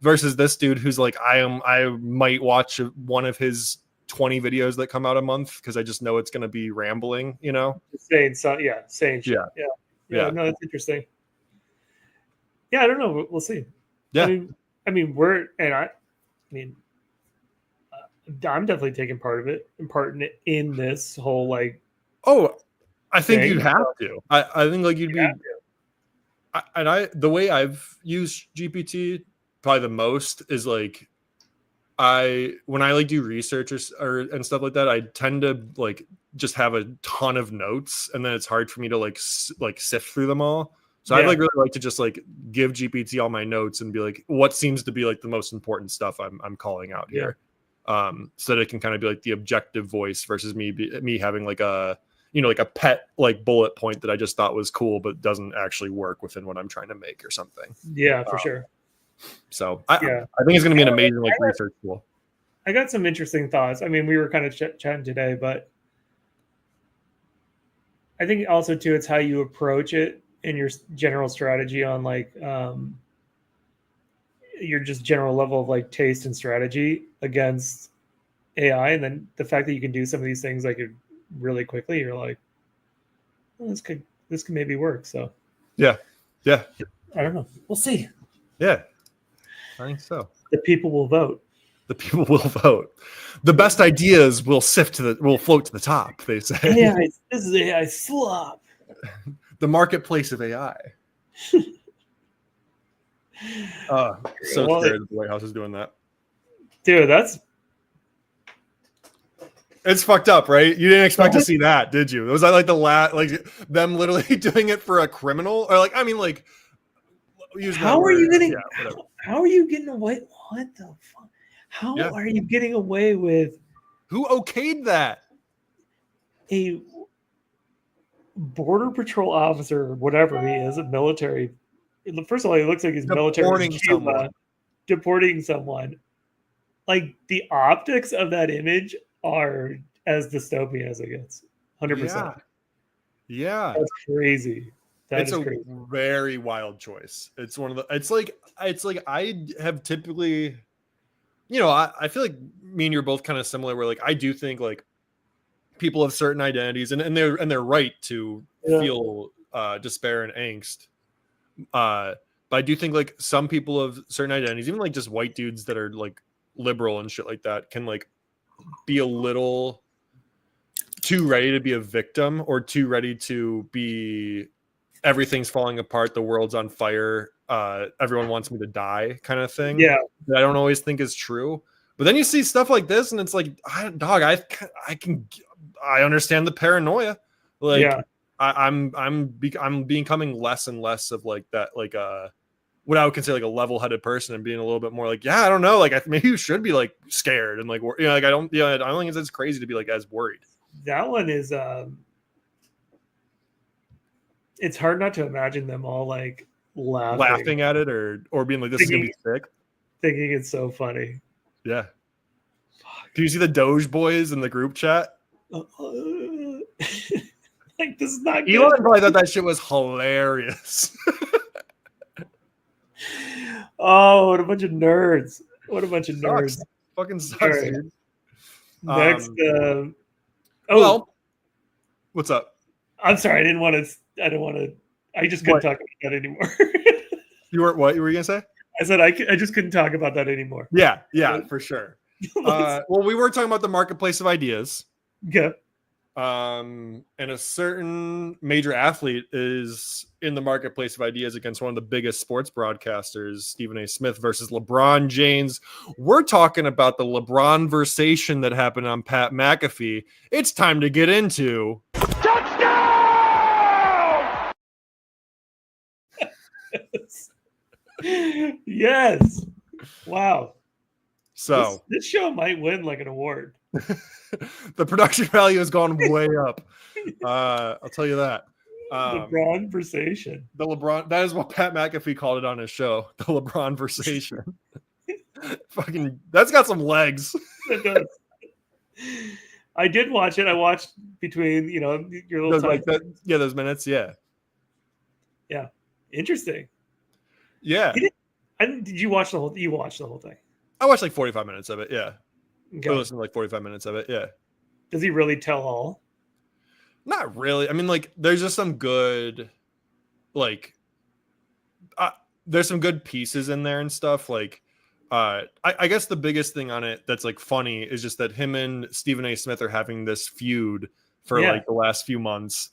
versus this dude who's like, I might watch one of his 20 videos that come out a month because I just know it's going to be rambling, you know, saying shit. No, that's interesting. I don't know, we'll see. I'm definitely taking part in this whole like. I think you'd have to. I think like you'd be. The way I've used GPT probably the most is like, when I like do research and stuff like that, I tend to like just have a ton of notes, and then it's hard for me to like sift through them all. So I'd like really like to just like give GPT all my notes and be like, what seems to be like the most important stuff I'm calling out here. So that it can kind of be like the objective voice versus me having like a, you know, like a pet like bullet point that I just thought was cool but doesn't actually work within what I'm trying to make or something. For sure. So I think it's going to be an amazing like research tool. I got some interesting thoughts. I mean, we were kind of chatting today, but I think also too, it's how you approach it in your general strategy on like your just general level of like taste and strategy against AI, and then the fact that you can do some of these things like really quickly. You're like, well, this could maybe work. So yeah, I don't know. We'll see. Yeah, I think so. The people will vote. The people will vote. The best ideas will float to the top, they say. This is AI slop. The marketplace of AI. Scared that the White House is doing that. Dude, it's fucked up, right? You didn't expect to see that, did you? Was that like them literally doing it for a criminal? Or like, I mean, like, how are you getting away? What the fuck? How are you getting away with? Who okayed that? A border patrol officer, whatever he is, a military. First of all, he looks like he's military. Deporting someone. Like the optics of that image are as dystopian as it gets. 100%. Yeah. That's crazy. It's a very wild choice. It's one of the. It's like I have typically, you know, I feel like me and you're both kind of similar. Where like I do think like people have certain identities, and they're right to feel despair and angst. But I do think like some people of certain identities, even like just white dudes that are like liberal and shit like that, can like be a little too ready to be a victim or too ready to be everything's falling apart, the world's on fire, everyone wants me to die kind of thing. I don't always think is true. But then you see stuff like this, and it's like, I understand the paranoia. Like, Yeah. I'm becoming less and less of like that, like what I would consider like a level-headed person, and being a little bit more like, yeah, I don't know, like maybe you should be like scared and like, like I don't think it's crazy to be like as worried. That one is it's hard not to imagine them all like laughing at it or being like, this is gonna be sick. Thinking it's so funny. Yeah. Do you see the Doge boys in the group chat? Like, this is not Elon good. probably thought that shit was hilarious. Oh, what a bunch of nerds. What a bunch of nerds. Fucking sucks, Right. dude. Next, well, what's up? I'm sorry, I didn't want to. I just couldn't talk about that anymore. What you were gonna say? I said I just couldn't talk about that anymore. Yeah, for sure. Well, we were talking about the marketplace of ideas. Yeah. And a certain major athlete is in the marketplace of ideas against one of the biggest sports broadcasters, Stephen A. Smith versus LeBron James. We're talking about the LeBronversation that happened on Pat McAfee. It's time to get into Touchdown! Yes. Wow. So this show might win like an award. the production value has gone way up. I'll tell you that. LeBronversation. That is what Pat McAfee called it on his show. The LeBronversation. Fucking, that's got some legs. It does. I did watch it. I watched between, your little those, time. like that, yeah, those minutes. Yeah. Yeah. Interesting. Yeah. Did you watch the whole? You watched the whole thing. I watched like 45 minutes of it. Yeah. Okay. I listened to like 45 minutes of it. Yeah. Does he really tell all? Not really. I mean, like, there's just some good, like, there's some good pieces in there and stuff. Like, I guess the biggest thing on it that's like funny is just that him and Stephen A. Smith are having this feud for like the last few months.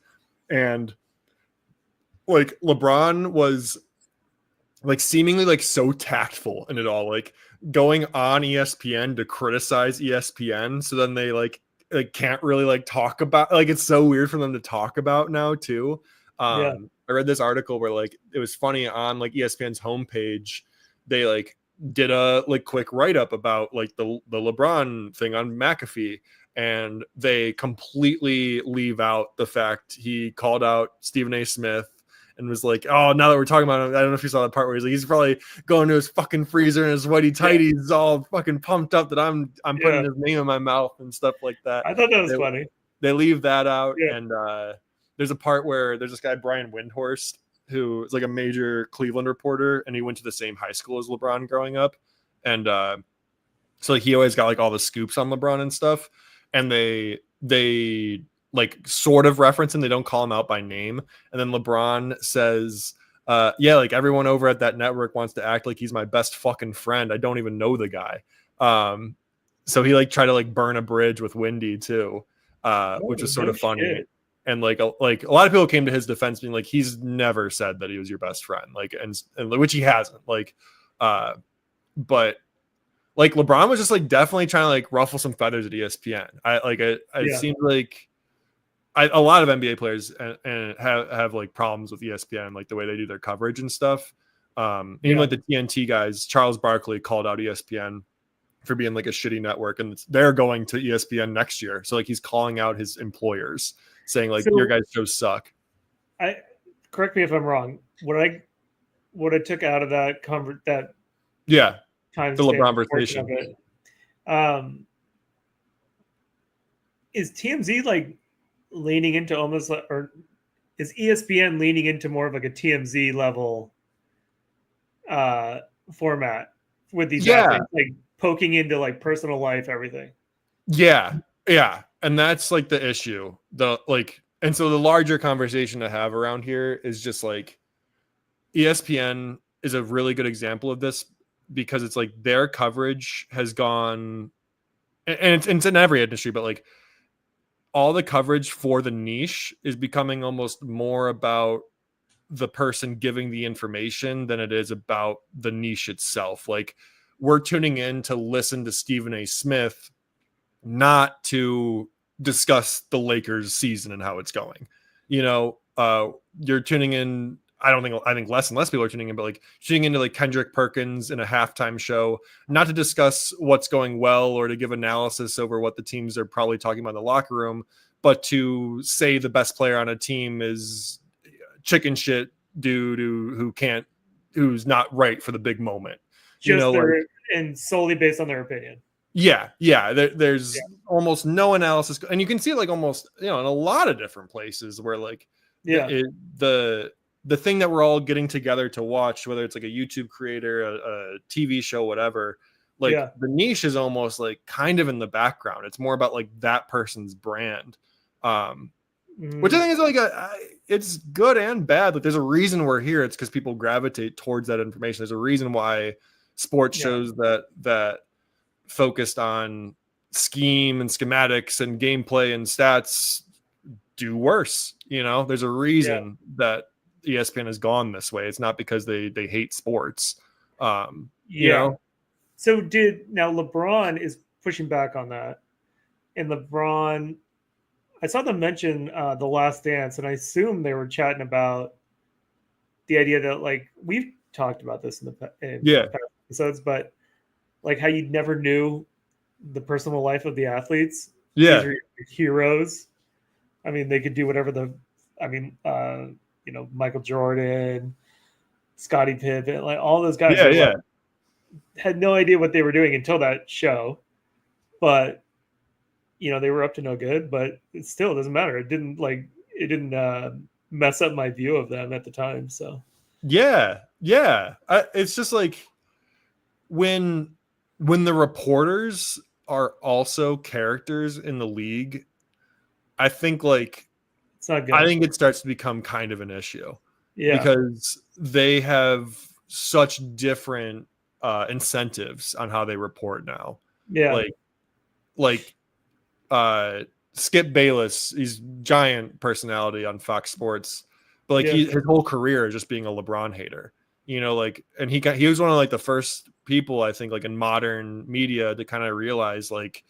And like LeBron was like seemingly like so tactful in it all, like going on ESPN to criticize ESPN. So then they like can't really like talk about, like, it's so weird for them to talk about now too. I read this article where like it was funny on like ESPN's homepage. They like did a like quick write-up about like the LeBron thing on McAfee, and they completely leave out the fact he called out Stephen A. Smith and was like, oh, now that we're talking about him, I don't know if you saw that part where he's like, he's probably going to his fucking freezer and his whitey tighties all fucking pumped up that I'm putting his name in my mouth and stuff like that. I thought that was funny. They leave that out. And there's a part where there's this guy, Brian Windhorst, who is like a major Cleveland reporter, and he went to the same high school as LeBron growing up. And so like, he always got like all the scoops on LeBron and stuff. And they like sort of reference him. They don't call him out by name. And then LeBron says, like everyone over at that network wants to act like he's my best fucking friend. I don't even know the guy. So he like tried to like burn a bridge with Wendy too, which was sort of funny. Shit. And like a lot of people came to his defense being like, he's never said that he was your best friend. Like, and which he hasn't, like, but like LeBron was just like definitely trying to like ruffle some feathers at ESPN. It seemed like a lot of NBA players and have like problems with ESPN, like the way they do their coverage and stuff. Even like the TNT guys, Charles Barkley called out ESPN for being like a shitty network, and they're going to ESPN next year. So like he's calling out his employers, saying like, your guys' shows suck. Correct me if I'm wrong. What I took out of that time, the LeBronversation, is TMZ like leaning into almost like, or is ESPN leaning into more of like a TMZ level format with these athletes, like poking into like personal life, everything? And that's like the issue. And so the larger conversation to have around here is just like ESPN is a really good example of this, because it's like their coverage has gone, and it's in every industry, but like all the coverage for the niche is becoming almost more about the person giving the information than it is about the niche itself. Like we're tuning in to listen to Stephen A. Smith, not to discuss the Lakers season and how it's going. You're tuning in. I think less and less people are tuning in, but like tuning into like Kendrick Perkins in a halftime show, not to discuss what's going well or to give analysis over what the teams are probably talking about in the locker room, but to say the best player on a team is chicken shit dude who's not right for the big moment. And solely based on their opinion. Yeah. There's almost no analysis, and you can see it like almost in a lot of different places where like the thing that we're all getting together to watch, whether it's like a YouTube creator, a TV show, whatever, like the niche is almost like kind of in the background. It's more about like that person's brand, which I think is like it's good and bad. Like there's a reason we're here. It's because people gravitate towards that information. There's a reason why sports shows that focused on scheme and schematics and gameplay and stats do worse. There's a reason that ESPN has gone this way. It's not because they hate sports. So now LeBron is pushing back on that, and LeBron, I saw them mention The Last Dance, and I assume they were chatting about the idea that like we've talked about this in past episodes, but like how you never knew the personal life of the athletes. These are your heroes. I mean, they could do whatever Michael Jordan, Scottie Pippen, like all those guys had no idea what they were doing until that show. But they were up to no good, but it still doesn't matter. It didn't mess up my view of them at the time. So it's just like when the reporters are also characters in the league, I think like it's not good. I think it starts to become kind of an issue because they have such different incentives on how they report now. Skip Bayless, he's giant personality on Fox Sports, but like his whole career is just being a LeBron hater. And he was one of like the first people I think like in modern media to kind of realize like,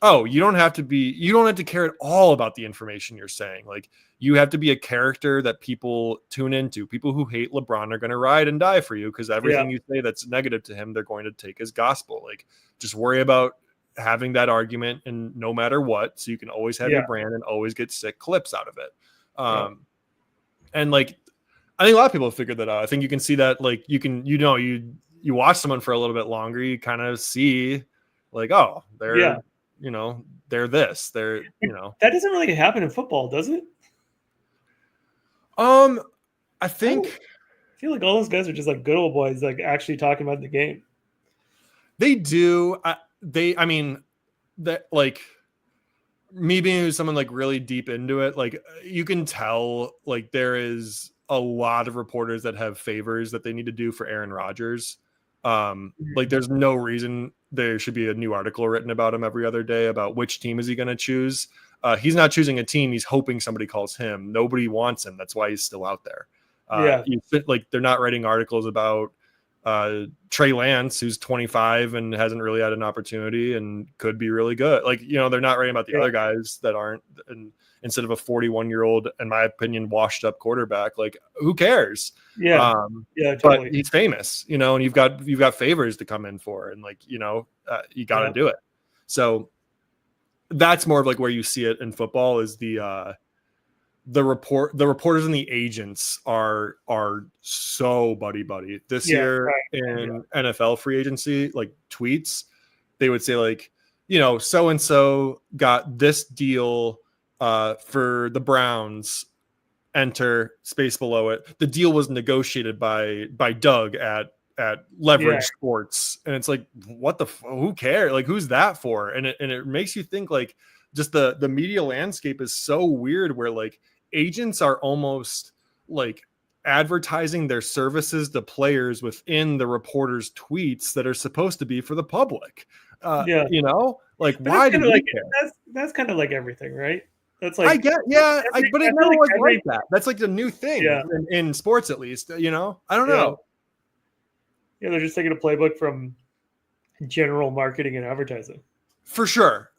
oh, you don't have to care at all about the information you're saying. Like you have to be a character that people tune into. People who hate LeBron are going to ride and die for you because everything you say that's negative to him, they're going to take as gospel. Like just worry about having that argument and no matter what, so you can always have your brand and always get sick clips out of it. And like, I think a lot of people have figured that out. I think you can see that, like you watch someone for a little bit longer, you kind of see like, oh, they're this, that doesn't really happen in football, does it? I think I feel like all those guys are just like good old boys, like actually talking about the game. They do. I mean, that like me being someone like really deep into it, like you can tell like there is a lot of reporters that have favors that they need to do for Aaron Rodgers. Like there's no reason there should be a new article written about him every other day about which team is he going to choose. He's not choosing a team. He's hoping somebody calls him. Nobody wants him. That's why he's still out there. Like they're not writing articles about Trey Lance, who's 25 and hasn't really had an opportunity and could be really good. Like, they're not writing about the other guys that aren't, and instead of a 41-year-old, in my opinion, washed up quarterback, like who cares? Totally. But he's famous, and you've got favors to come in for, and like, you got to do it. So that's more of like where you see it in football is the reporters and the agents are so buddy this year in NFL free agency, like tweets, they would say like, so-and-so got this deal for the Browns, enter space below it. The deal was negotiated by Doug at Leverage Sports. And it's like, what who cares? Like, who's that for? And it makes you think like just the media landscape is so weird where like agents are almost like advertising their services to players within the reporters' tweets that are supposed to be for the public. Like, but why do you care? That's kind of like everything, right? That's like, I get, but it never was like that. That's like the new thing in sports, at least. I don't know. Yeah, they're just taking a playbook from general marketing and advertising. For sure.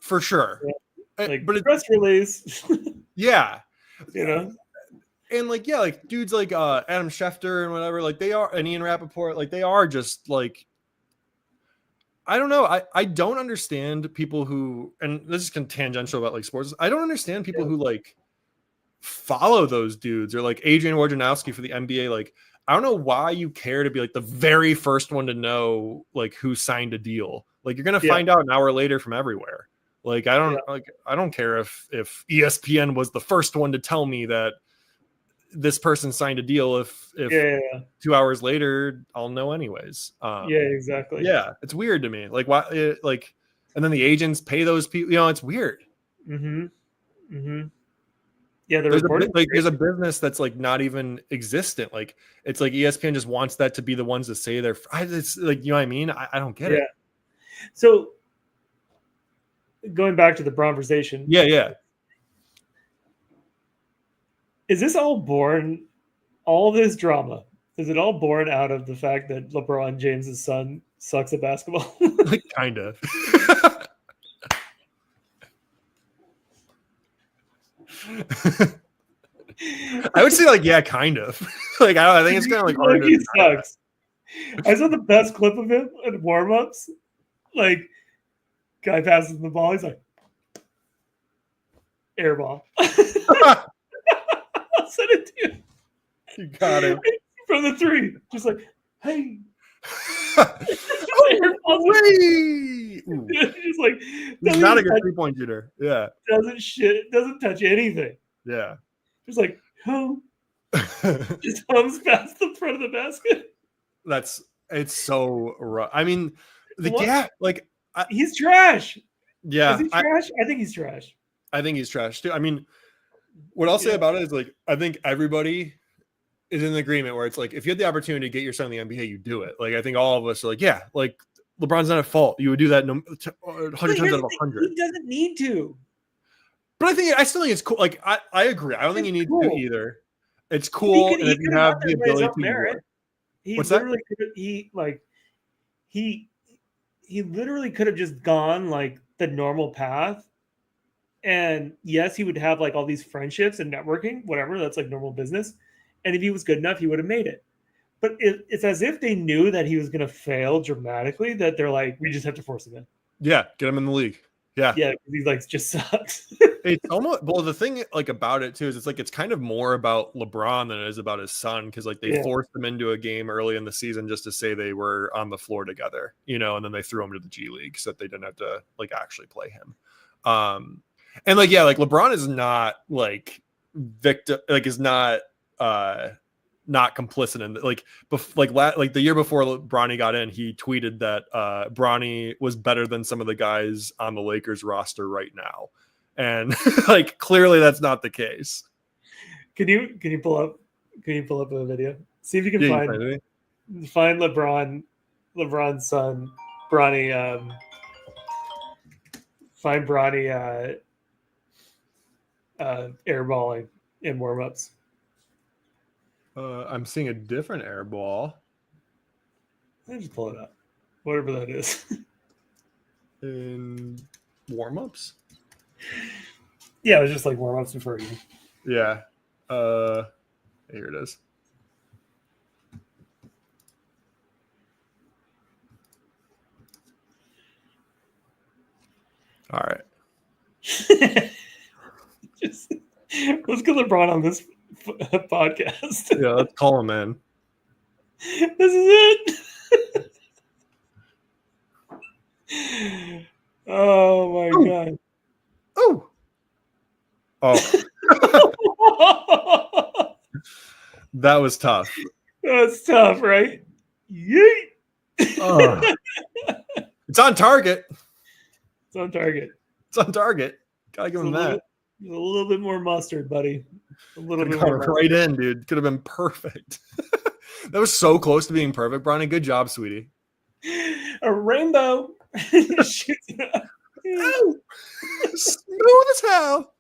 Like But press release, yeah. you know. And like, yeah, like dudes like Adam Schefter and whatever, like they are, and Ian Rappaport, like they are just like, I don't know. I don't understand people who, and this is kind of tangential about like sports. I don't understand people who like follow those dudes, or like Adrian Wojnarowski for the NBA. Like, I don't know why you care to be like the very first one to know like who signed a deal. Like you're gonna find out an hour later from everywhere. Like I don't care if ESPN was the first one to tell me that this person signed a deal. If 2 hours later, I'll know anyways. Exactly. Yeah, it's weird to me. Like why? Like, and then the agents pay those people. You know, it's weird. Yeah, there's a business that's like not even existent. Like it's like ESPN just wants that to be the ones to say they're. It's like, you know what I mean? I don't get it. So going back to the LeBronversation. Yeah. Is this all born? All this drama, is it all born out of the fact that LeBron James's son sucks at basketball? Like kind of. I would say like, yeah, kind of. Like I think it's kind of like hard he sucks. I saw the best clip of him at warm-ups. Like, guy passes the ball, he's like, air ball. I'll send it to you. You got it. From the three. Just like, hey. Just like, he's not a good 3-point shooter. Yeah. Doesn't touch anything. Yeah. Just like, oh. Just hums past the front of the basket. It's so rough. I mean, he's trash. Yeah. Is he trash? I think he's trash. I think he's trash too. I mean, what I'll say about it is like, I think everybody is in agreement where it's like, if you had the opportunity to get your son in the NBA, you do it. Like, I think all of us are like, yeah, like LeBron's not at fault. You would do that 100 times out of 100. He doesn't need to. But I still think it's cool. Like, I agree. I don't think you need to either. It's cool. And if you have the ability to what's that? He literally could have just gone like the normal path. And yes, he would have like all these friendships and networking, whatever. That's like normal business. And if he was good enough, he would have made it. But it's as if they knew that he was going to fail dramatically, that they're like, we just have to force him in. Yeah, get him in the league. Yeah, because he like just sucks. It's almost, well, the thing like about it too is it's like it's kind of more about LeBron than it is about his son, because like they forced him into a game early in the season just to say they were on the floor together, you know, and then they threw him to the G League so that they didn't have to like actually play him. And like, yeah, like LeBron is not like victim, like is not complicit in like the year before Bronny got in, he tweeted that Bronny was better than some of the guys on the Lakers roster right now, and like clearly that's not the case. Can you pull up a video? See if you can find LeBron's son, Bronny. Find Bronny airballing in warm-ups. I'm seeing a different air ball. Let me just pull it up. Whatever that is. In warm-ups? Yeah, it was just like warm-ups before you. Yeah. Here it is. All right. Let's get LeBron on this podcast. Yeah, let's call him in. This is it. Oh my god. Oh. That was tough. That's tough, right? Yeet. It's on target. It's on target. Gotta give him that. A little bit more mustard, buddy. A little bit more right in, dude. Could have been perfect. That was so close to being perfect, Bronny. Good job, sweetie. A rainbow. Oh, smooth as hell.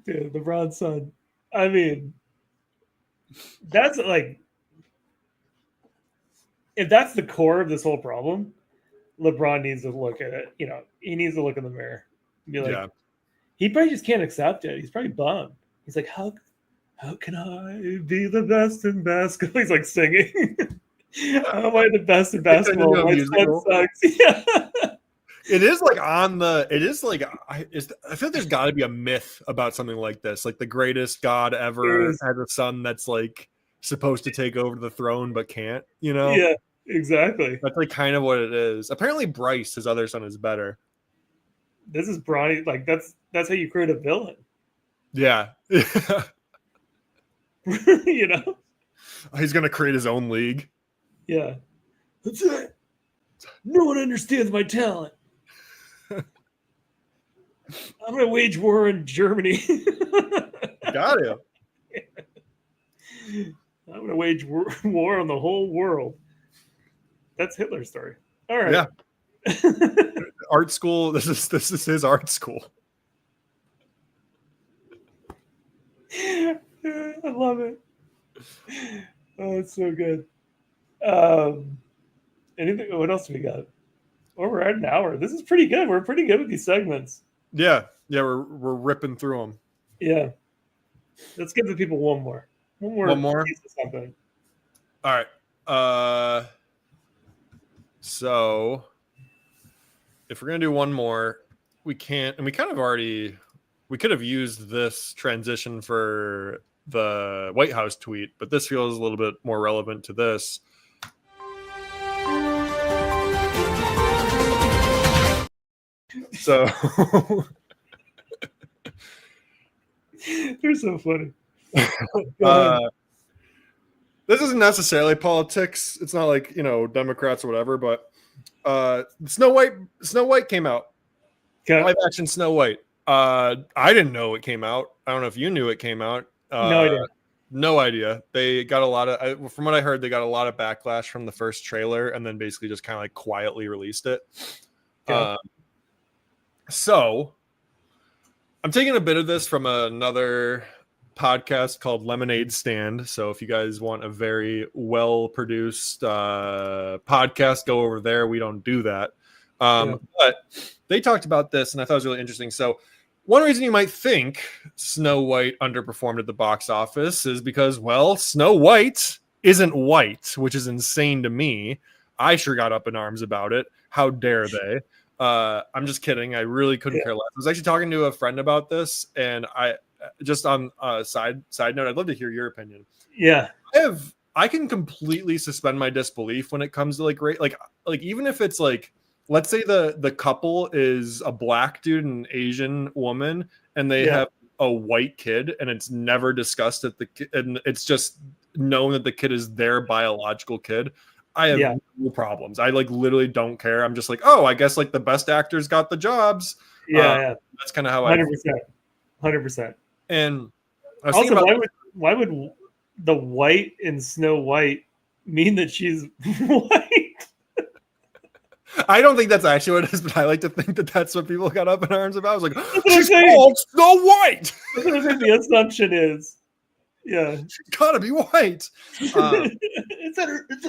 Dude, LeBron's son. I mean, that's like, if that's the core of this whole problem, LeBron needs to look at it. He needs to look in the mirror and be like, Yeah. he probably just can't accept it. He's probably bummed. He's like, how can I be the best in basketball? He's like singing. How am I the best in basketball? My son sucks. Yeah. It is like I feel like there's got to be a myth about something like this. Like the greatest god ever has a son that's like supposed to take over the throne but can't, Yeah, exactly. That's like kind of what it is. Apparently Bryce, his other son, is better. This is Bronny. Like that's how you create a villain. Yeah. He's gonna create his own league. Yeah. That's it. No one understands my talent. I'm gonna wage war in Germany. Got it. I'm gonna wage war on the whole world. That's Hitler's story. All right. Yeah. Art school. This is his art school. I love it. Oh, it's so good. Anything? What else do we got? Oh, we're at an hour. This is pretty good. We're pretty good with these segments. Yeah, we're ripping through them. Yeah, let's give the people one more piece of something. All right. So if we're gonna do one more, we can't, and we kind of already, we could have used this transition for the White House tweet, but this feels a little bit more relevant to this. So They're so funny. This isn't necessarily politics. It's not like, Democrats or whatever, but Snow White came out. Okay. Live action Snow White. I didn't know it came out. I don't know if you knew it came out. No idea. No idea. They got a lot of, from what I heard, they got a lot of backlash from the first trailer and then basically just kind of like quietly released it. Okay. So I'm taking a bit of this from another podcast called Lemonade Stand. So if you guys want a very well-produced podcast, go over there. We don't do that. But they talked about this, and I thought it was really interesting. So one reason you might think Snow White underperformed at the box office is because, well, Snow White isn't white, which is insane to me. I sure got up in arms about it. How dare they? I'm just kidding. I really couldn't care less. I was actually talking to a friend about this, and I just on a side note, I'd love to hear your opinion. Yeah. I can completely suspend my disbelief when it comes to like even if it's like, let's say the couple is a black dude and an Asian woman, and they have a white kid, and it's never discussed that and it's just known that the kid is their biological kid. I have no problems. I like literally don't care. I'm just like, oh, I guess like the best actors got the jobs. Yeah. That's kind of how 100%. And I was also, about, why would the white in Snow White mean that she's white? I don't think that's actually what it is, but I like to think that that's what people got up in arms about. I was like, she's called Snow White. That's what I think the assumption is. Yeah, she's gotta be white. It's a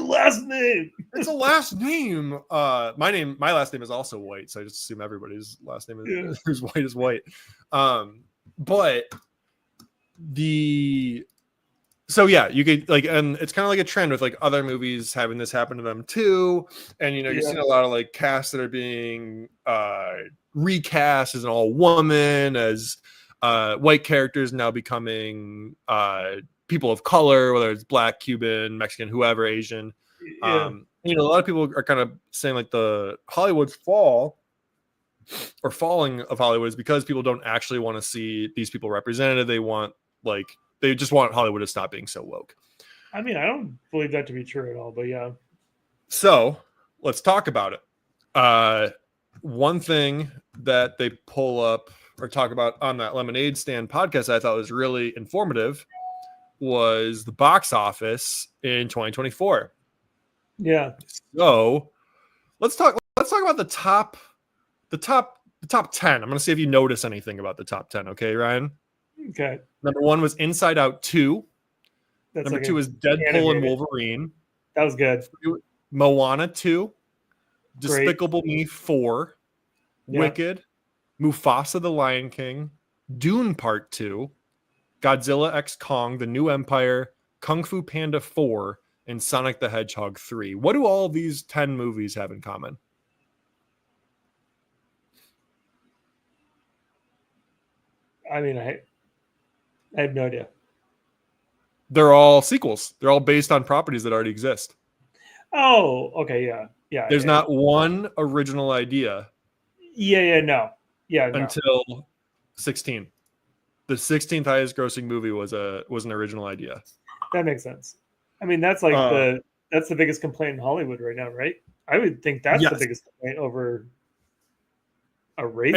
last name. It's a last name. My last name is also White, so I just assume everybody's last name is who's white is white. But you could like, and it's kind of like a trend with like other movies having this happen to them too. And you've seen a lot of like casts that are being recast as an all woman, as white characters now becoming people of color, whether it's black, Cuban, Mexican, whoever, Asian. A lot of people are kind of saying like the Hollywood's falling of Hollywood is because people don't actually want to see these people represented. They just want Hollywood to stop being so woke. I mean, I don't believe that to be true at all, but yeah. So let's talk about it. One thing that they pull up or talk about on that Lemonade Stand podcast I thought was really informative was the box office in 2024. Yeah. So let's talk about the top 10. I'm going to see if you notice anything about the top 10. Okay, Ryan? Okay. Number 1 was Inside Out 2. That's Number 2 is Deadpool and Wolverine. That was good. Moana 2, Great. Despicable Me 4, Yeah. Wicked, Mufasa the Lion King, Dune Part 2, Godzilla x Kong, The New Empire, Kung Fu Panda 4, and Sonic the Hedgehog 3. What do all of these 10 movies have in common? I mean, I have no idea. They're all sequels. They're all based on properties that already exist. Oh, okay, yeah. There's not one original idea No. Yeah, no. until 16. The 16th highest grossing movie was an original idea. That makes sense. I mean, that's like that's the biggest complaint in Hollywood right now, right? I would think that's the biggest complaint over a race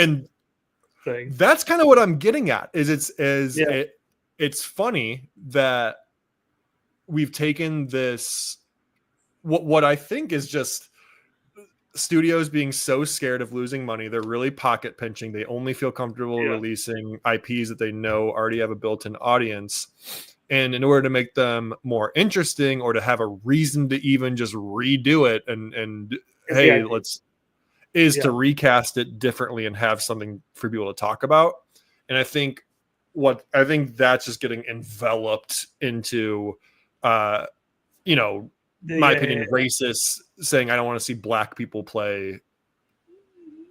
thing. That's kind of what I'm getting at. It's funny that we've taken this what I think is just studios being so scared of losing money. They're really pocket pinching. They only feel comfortable releasing IPs that they know already have a built-in audience. And in order to make them more interesting or to have a reason to even just redo it to recast it differently and have something for people to talk about. And I think that's just getting enveloped into my opinion, racists saying I don't want to see black people play.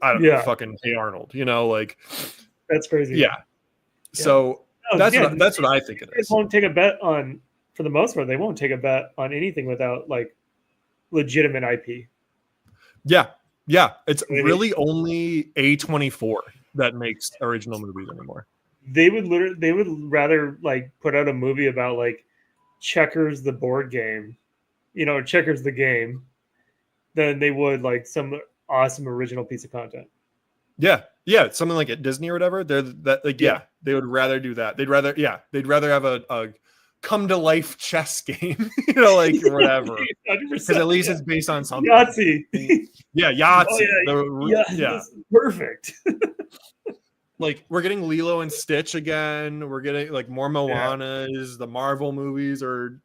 I don't know, fucking Hey Arnold. That's crazy. Yeah. So that's what I think it is. They won't take a bet on, for the most part, they won't take a bet on anything without like legitimate IP. Yeah. It's really only A24 that makes original movies anymore. They would rather like put out a movie about like Checkers the board game, Checkers the game, than they would like some awesome original piece of content. Yeah, something like at Disney or whatever. They would rather do that. They'd rather have a come to life chess game, whatever. Because at least it's based on something. Yahtzee. Yeah, Yahtzee. Perfect. Like we're getting Lilo and Stitch again. We're getting like more Moanas. The Marvel movies are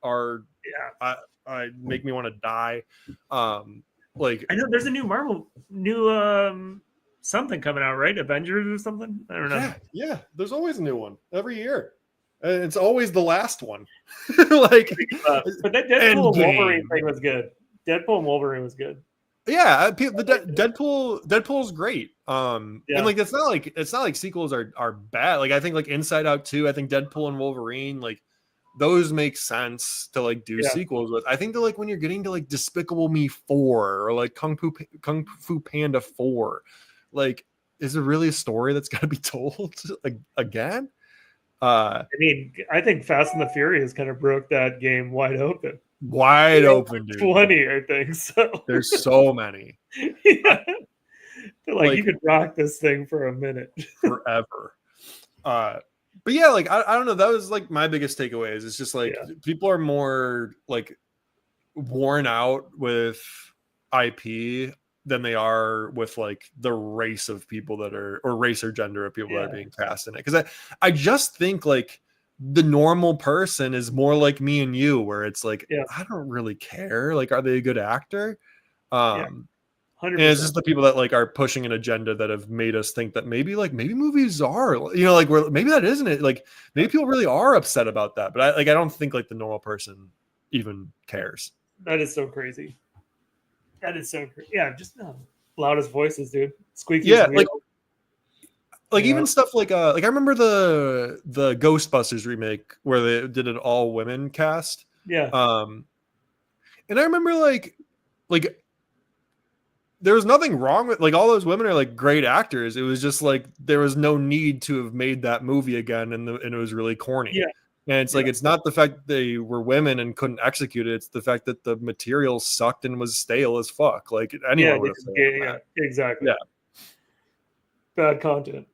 I make me want to die. I know there's a new Marvel something coming out, right? Avengers or something. I don't know. Yeah. There's always a new one every year. And it's always the last one. But that Deadpool and Wolverine thing was good. Deadpool and Wolverine was good. Yeah, Deadpool's great. And like it's not like sequels are bad. Like I think like Inside Out 2, I think Deadpool and Wolverine, like those make sense to like do sequels with. I think that like when you're getting to like Despicable Me 4 or like Kung Fu Panda 4, like is it really a story that's got to be told again? I mean, I think Fast and the Furious kind of broke that game wide open. Open, dude. 20, I think. So there's so many. Like you could rock this thing for a minute. Forever. But yeah, like I don't know. That was like my biggest takeaways. It's just like people are more like worn out with IP than they are with like the race of people that are, or race or gender of people that are being cast in it. Because I just think like the normal person is more like me and you, where it's like I don't really care. Like, are they a good actor? 100%. And it's just the people that like are pushing an agenda that have made us think that maybe movies are, like maybe that isn't it. Like maybe people really are upset about that, but I don't think like the normal person even cares. That is so crazy. That is so crazy. Yeah, just loudest voices, dude. Squeaky. Yeah, like even stuff like I remember the Ghostbusters remake where they did an all women cast. Yeah. And I remember like there was nothing wrong with like all those women are like great actors. It was just like there was no need to have made that movie again, and it was really corny. Yeah. And it's like it's not the fact that they were women and couldn't execute it. It's the fact that the material sucked and was stale as fuck. Like anyone would have exactly. Yeah. Bad content.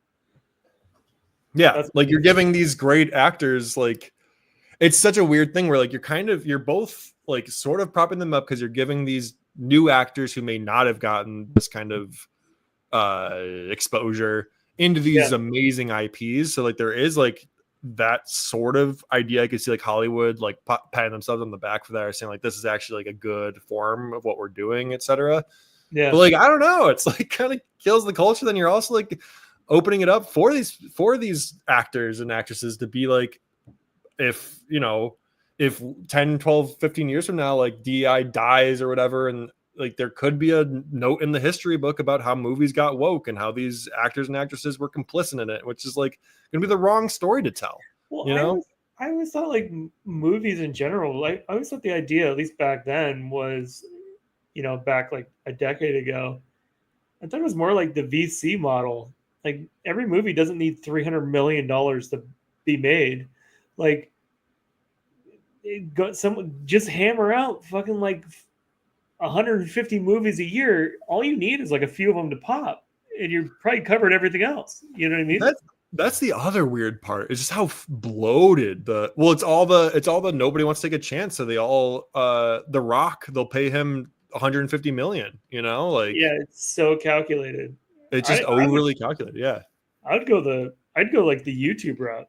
Yeah. That's like you're giving these great actors, like it's such a weird thing where like you're both like sort of propping them up because you're giving these new actors who may not have gotten this kind of exposure into these amazing IPs. So like there is like that sort of idea. I could see like Hollywood like patting themselves on the back for that, or saying like this is actually like a good form of what we're doing, etc. Yeah. But like I don't know, it's like kind of kills the culture. Then you're also like opening it up for these actors and actresses to be like, if you know, if 10, 12, 15 years from now, like DI dies or whatever, and like there could be a note in the history book about how movies got woke and how these actors and actresses were complicit in it, which is like gonna be the wrong story to tell. Well, You know, I always thought like movies in general, like I always thought the idea, at least back then, was, you know, back like a decade ago, I thought it was more like the VC model. Like every movie doesn't need $300 million to be made. Like someone just hammer out fucking like 150 movies a year. All you need is like a few of them to pop, and you're probably covered everything else. You know what I mean? that's the other weird part. It's just how bloated it's all the nobody wants to take a chance. So they all The Rock, they'll pay him 150 million, you know, like yeah, it's so calculated. it's just overly calculated. Yeah. I'd go like the YouTube route.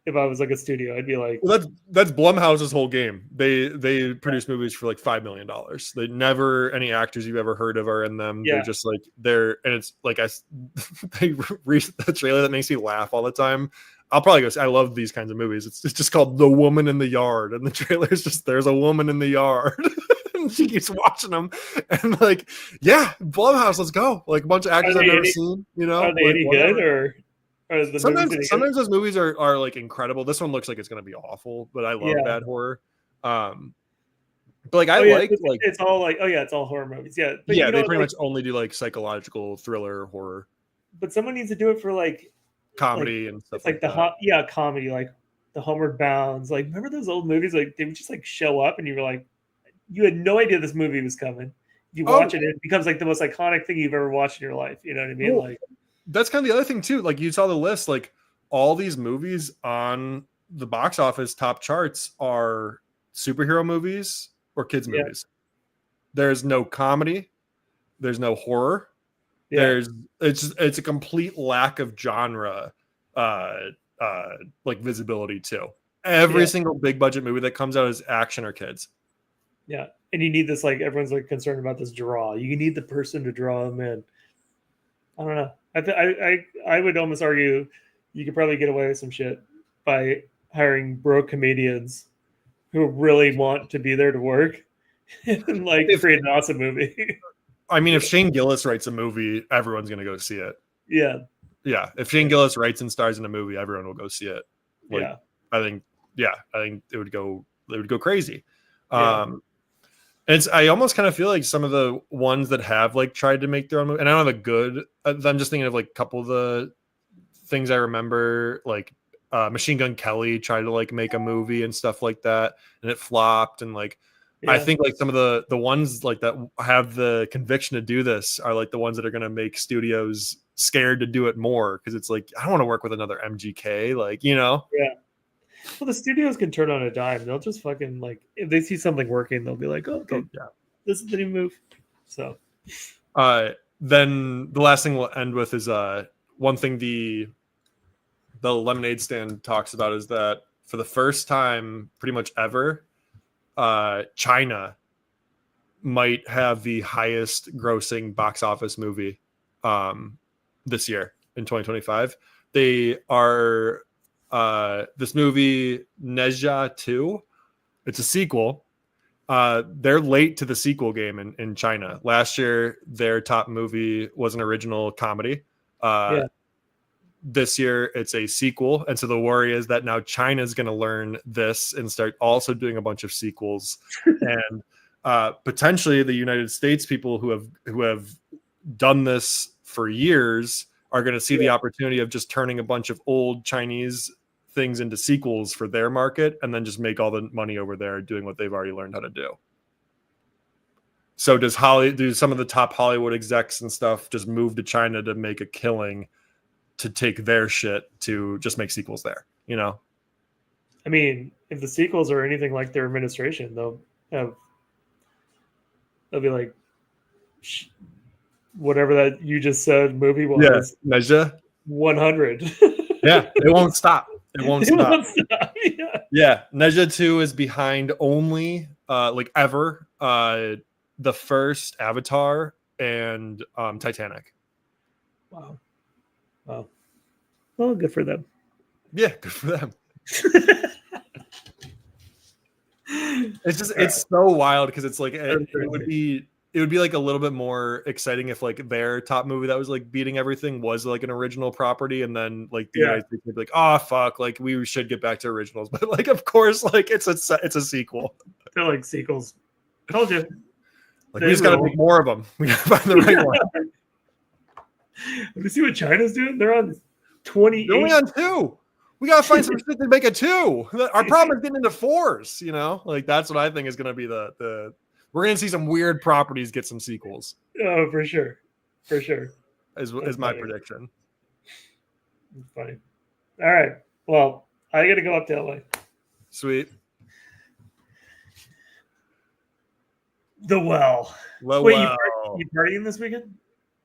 If I was like a studio, I'd be like, well, that's Blumhouse's whole game. They produce movies for like $5 million. They never any actors you've ever heard of are in them. Yeah. They're just like and it's like they the trailer that makes me laugh all the time. I'll probably go. I love these kinds of movies. It's just called The Woman in the Yard, and the trailer is just there's a woman in the yard. And she keeps watching them, and like, yeah, Blumhouse, let's go. Like a bunch of actors I've never seen. You know, are they like, any whatever. good or? Sometimes those movies are like incredible. This one looks like it's going to be awful, but I love bad horror. But like it's all like it's all horror movies. Yeah, but yeah, they pretty much only do like psychological thriller horror. But someone needs to do it for like comedy and stuff. It's like the comedy, like the Homeward Bounds. Like remember those old movies? Like they would just like show up, and you were like, you had no idea this movie was coming. You watch it, and it becomes like the most iconic thing you've ever watched in your life. You know what I mean? Like. That's kind of the other thing too. Like you saw the list, like all these movies on the box office top charts are superhero movies or kids movies. There's no comedy. There's no horror. Yeah. It's a complete lack of genre, like visibility too. Every single big budget movie that comes out is action or kids. Yeah. And you need this, like everyone's like concerned about this draw. You need the person to draw them in. I don't know. I would almost argue you could probably get away with some shit by hiring broke comedians who really want to be there to work and like create an awesome movie. I mean, if Shane Gillis writes a movie, everyone's gonna go see it. Yeah. Yeah. If Shane Gillis writes and stars in a movie, everyone will go see it. Like, yeah. I think it would go crazy. Yeah. I almost kind of feel like some of the ones that have like tried to make their own movie, and I don't have a good. I'm just thinking of like a couple of the things I remember, like Machine Gun Kelly tried to like make a movie and stuff like that, and it flopped. And like I think like some of the ones like that have the conviction to do this are like the ones that are going to make studios scared to do it more, because it's like I don't want to work with another MGK, like, you know. Yeah. Well, the studios can turn on a dime. They'll just fucking like if they see something working, they'll be like, oh, "Okay, this is the new move." So, then the last thing we'll end with is one thing the lemonade stand talks about is that for the first time, pretty much ever, China might have the highest grossing box office movie this year in 2025. They are. This movie Nezha 2, it's a sequel. They're late to the sequel game in China. Last year, their top movie was an original comedy. This year, it's a sequel. And so the worry is that now China's going to learn this and start also doing a bunch of sequels. And potentially the United States people who have done this for years are going to see the opportunity of just turning a bunch of old Chinese things into sequels for their market, and then just make all the money over there doing what they've already learned how to do. So do some of the top Hollywood execs and stuff just move to China to make a killing, to take their shit to just make sequels there, you know? I mean, if the sequels are anything like their administration, they'll be like whatever that you just said movie was. Nezha 100. Yeah, they won't stop. It won't It stop. won't stop. Yeah. Yeah, Neja 2 is behind only like ever the first Avatar and Titanic. Wow. Wow. Well, good for them. Yeah, good for them. It's just it's so wild because it's like it would be like a little bit more exciting if like their top movie that was like beating everything was like an original property, and then like the United States would be like, oh fuck, like we should get back to originals, but like of course like it's a sequel. They're like sequels. Told you. Like we just gotta make more of them. We gotta find the right one. Have you see what China's doing? They're on 28. They're only on 2. We gotta find some shit to make a 2. Our problem is getting into 4s, you know? Like that's what I think is gonna be the we're gonna see some weird properties get some sequels. Oh, for sure. For sure. Is my prediction. It's funny. All right. Well, I gotta go up to LA. Sweet. The Well. Wait, you partying this weekend?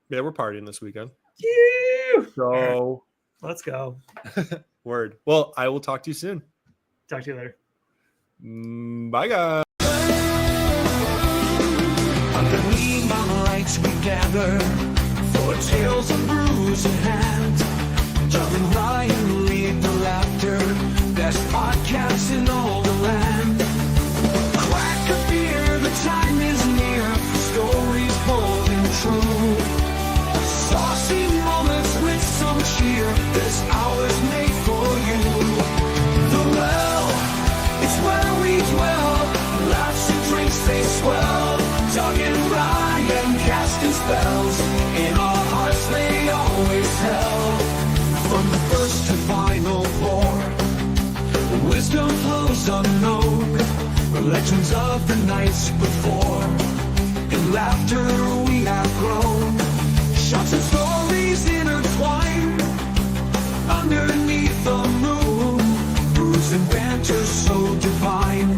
Yeah, we're partying this weekend. Yeah. So let's go. Word. Well, I will talk to you soon. Talk to you later. Bye, guys. Underneath my lights we gather for tales of bruise in hand. Doug and Ryan lead the laughter. Best podcast in all the land. Crack a beer, the time is near. Stories bold and true. Saucy moments with some cheer. This hour's made for you. The Well, it's where we dwell. Laughs and drinks they swell. Doug and Ryan casting spells. In our hearts they always held. From the first to final pour, wisdom flows unknown. Legends of the nights before. In laughter we have grown. Shots and stories intertwined. Underneath the moon, bruise and banter so divine.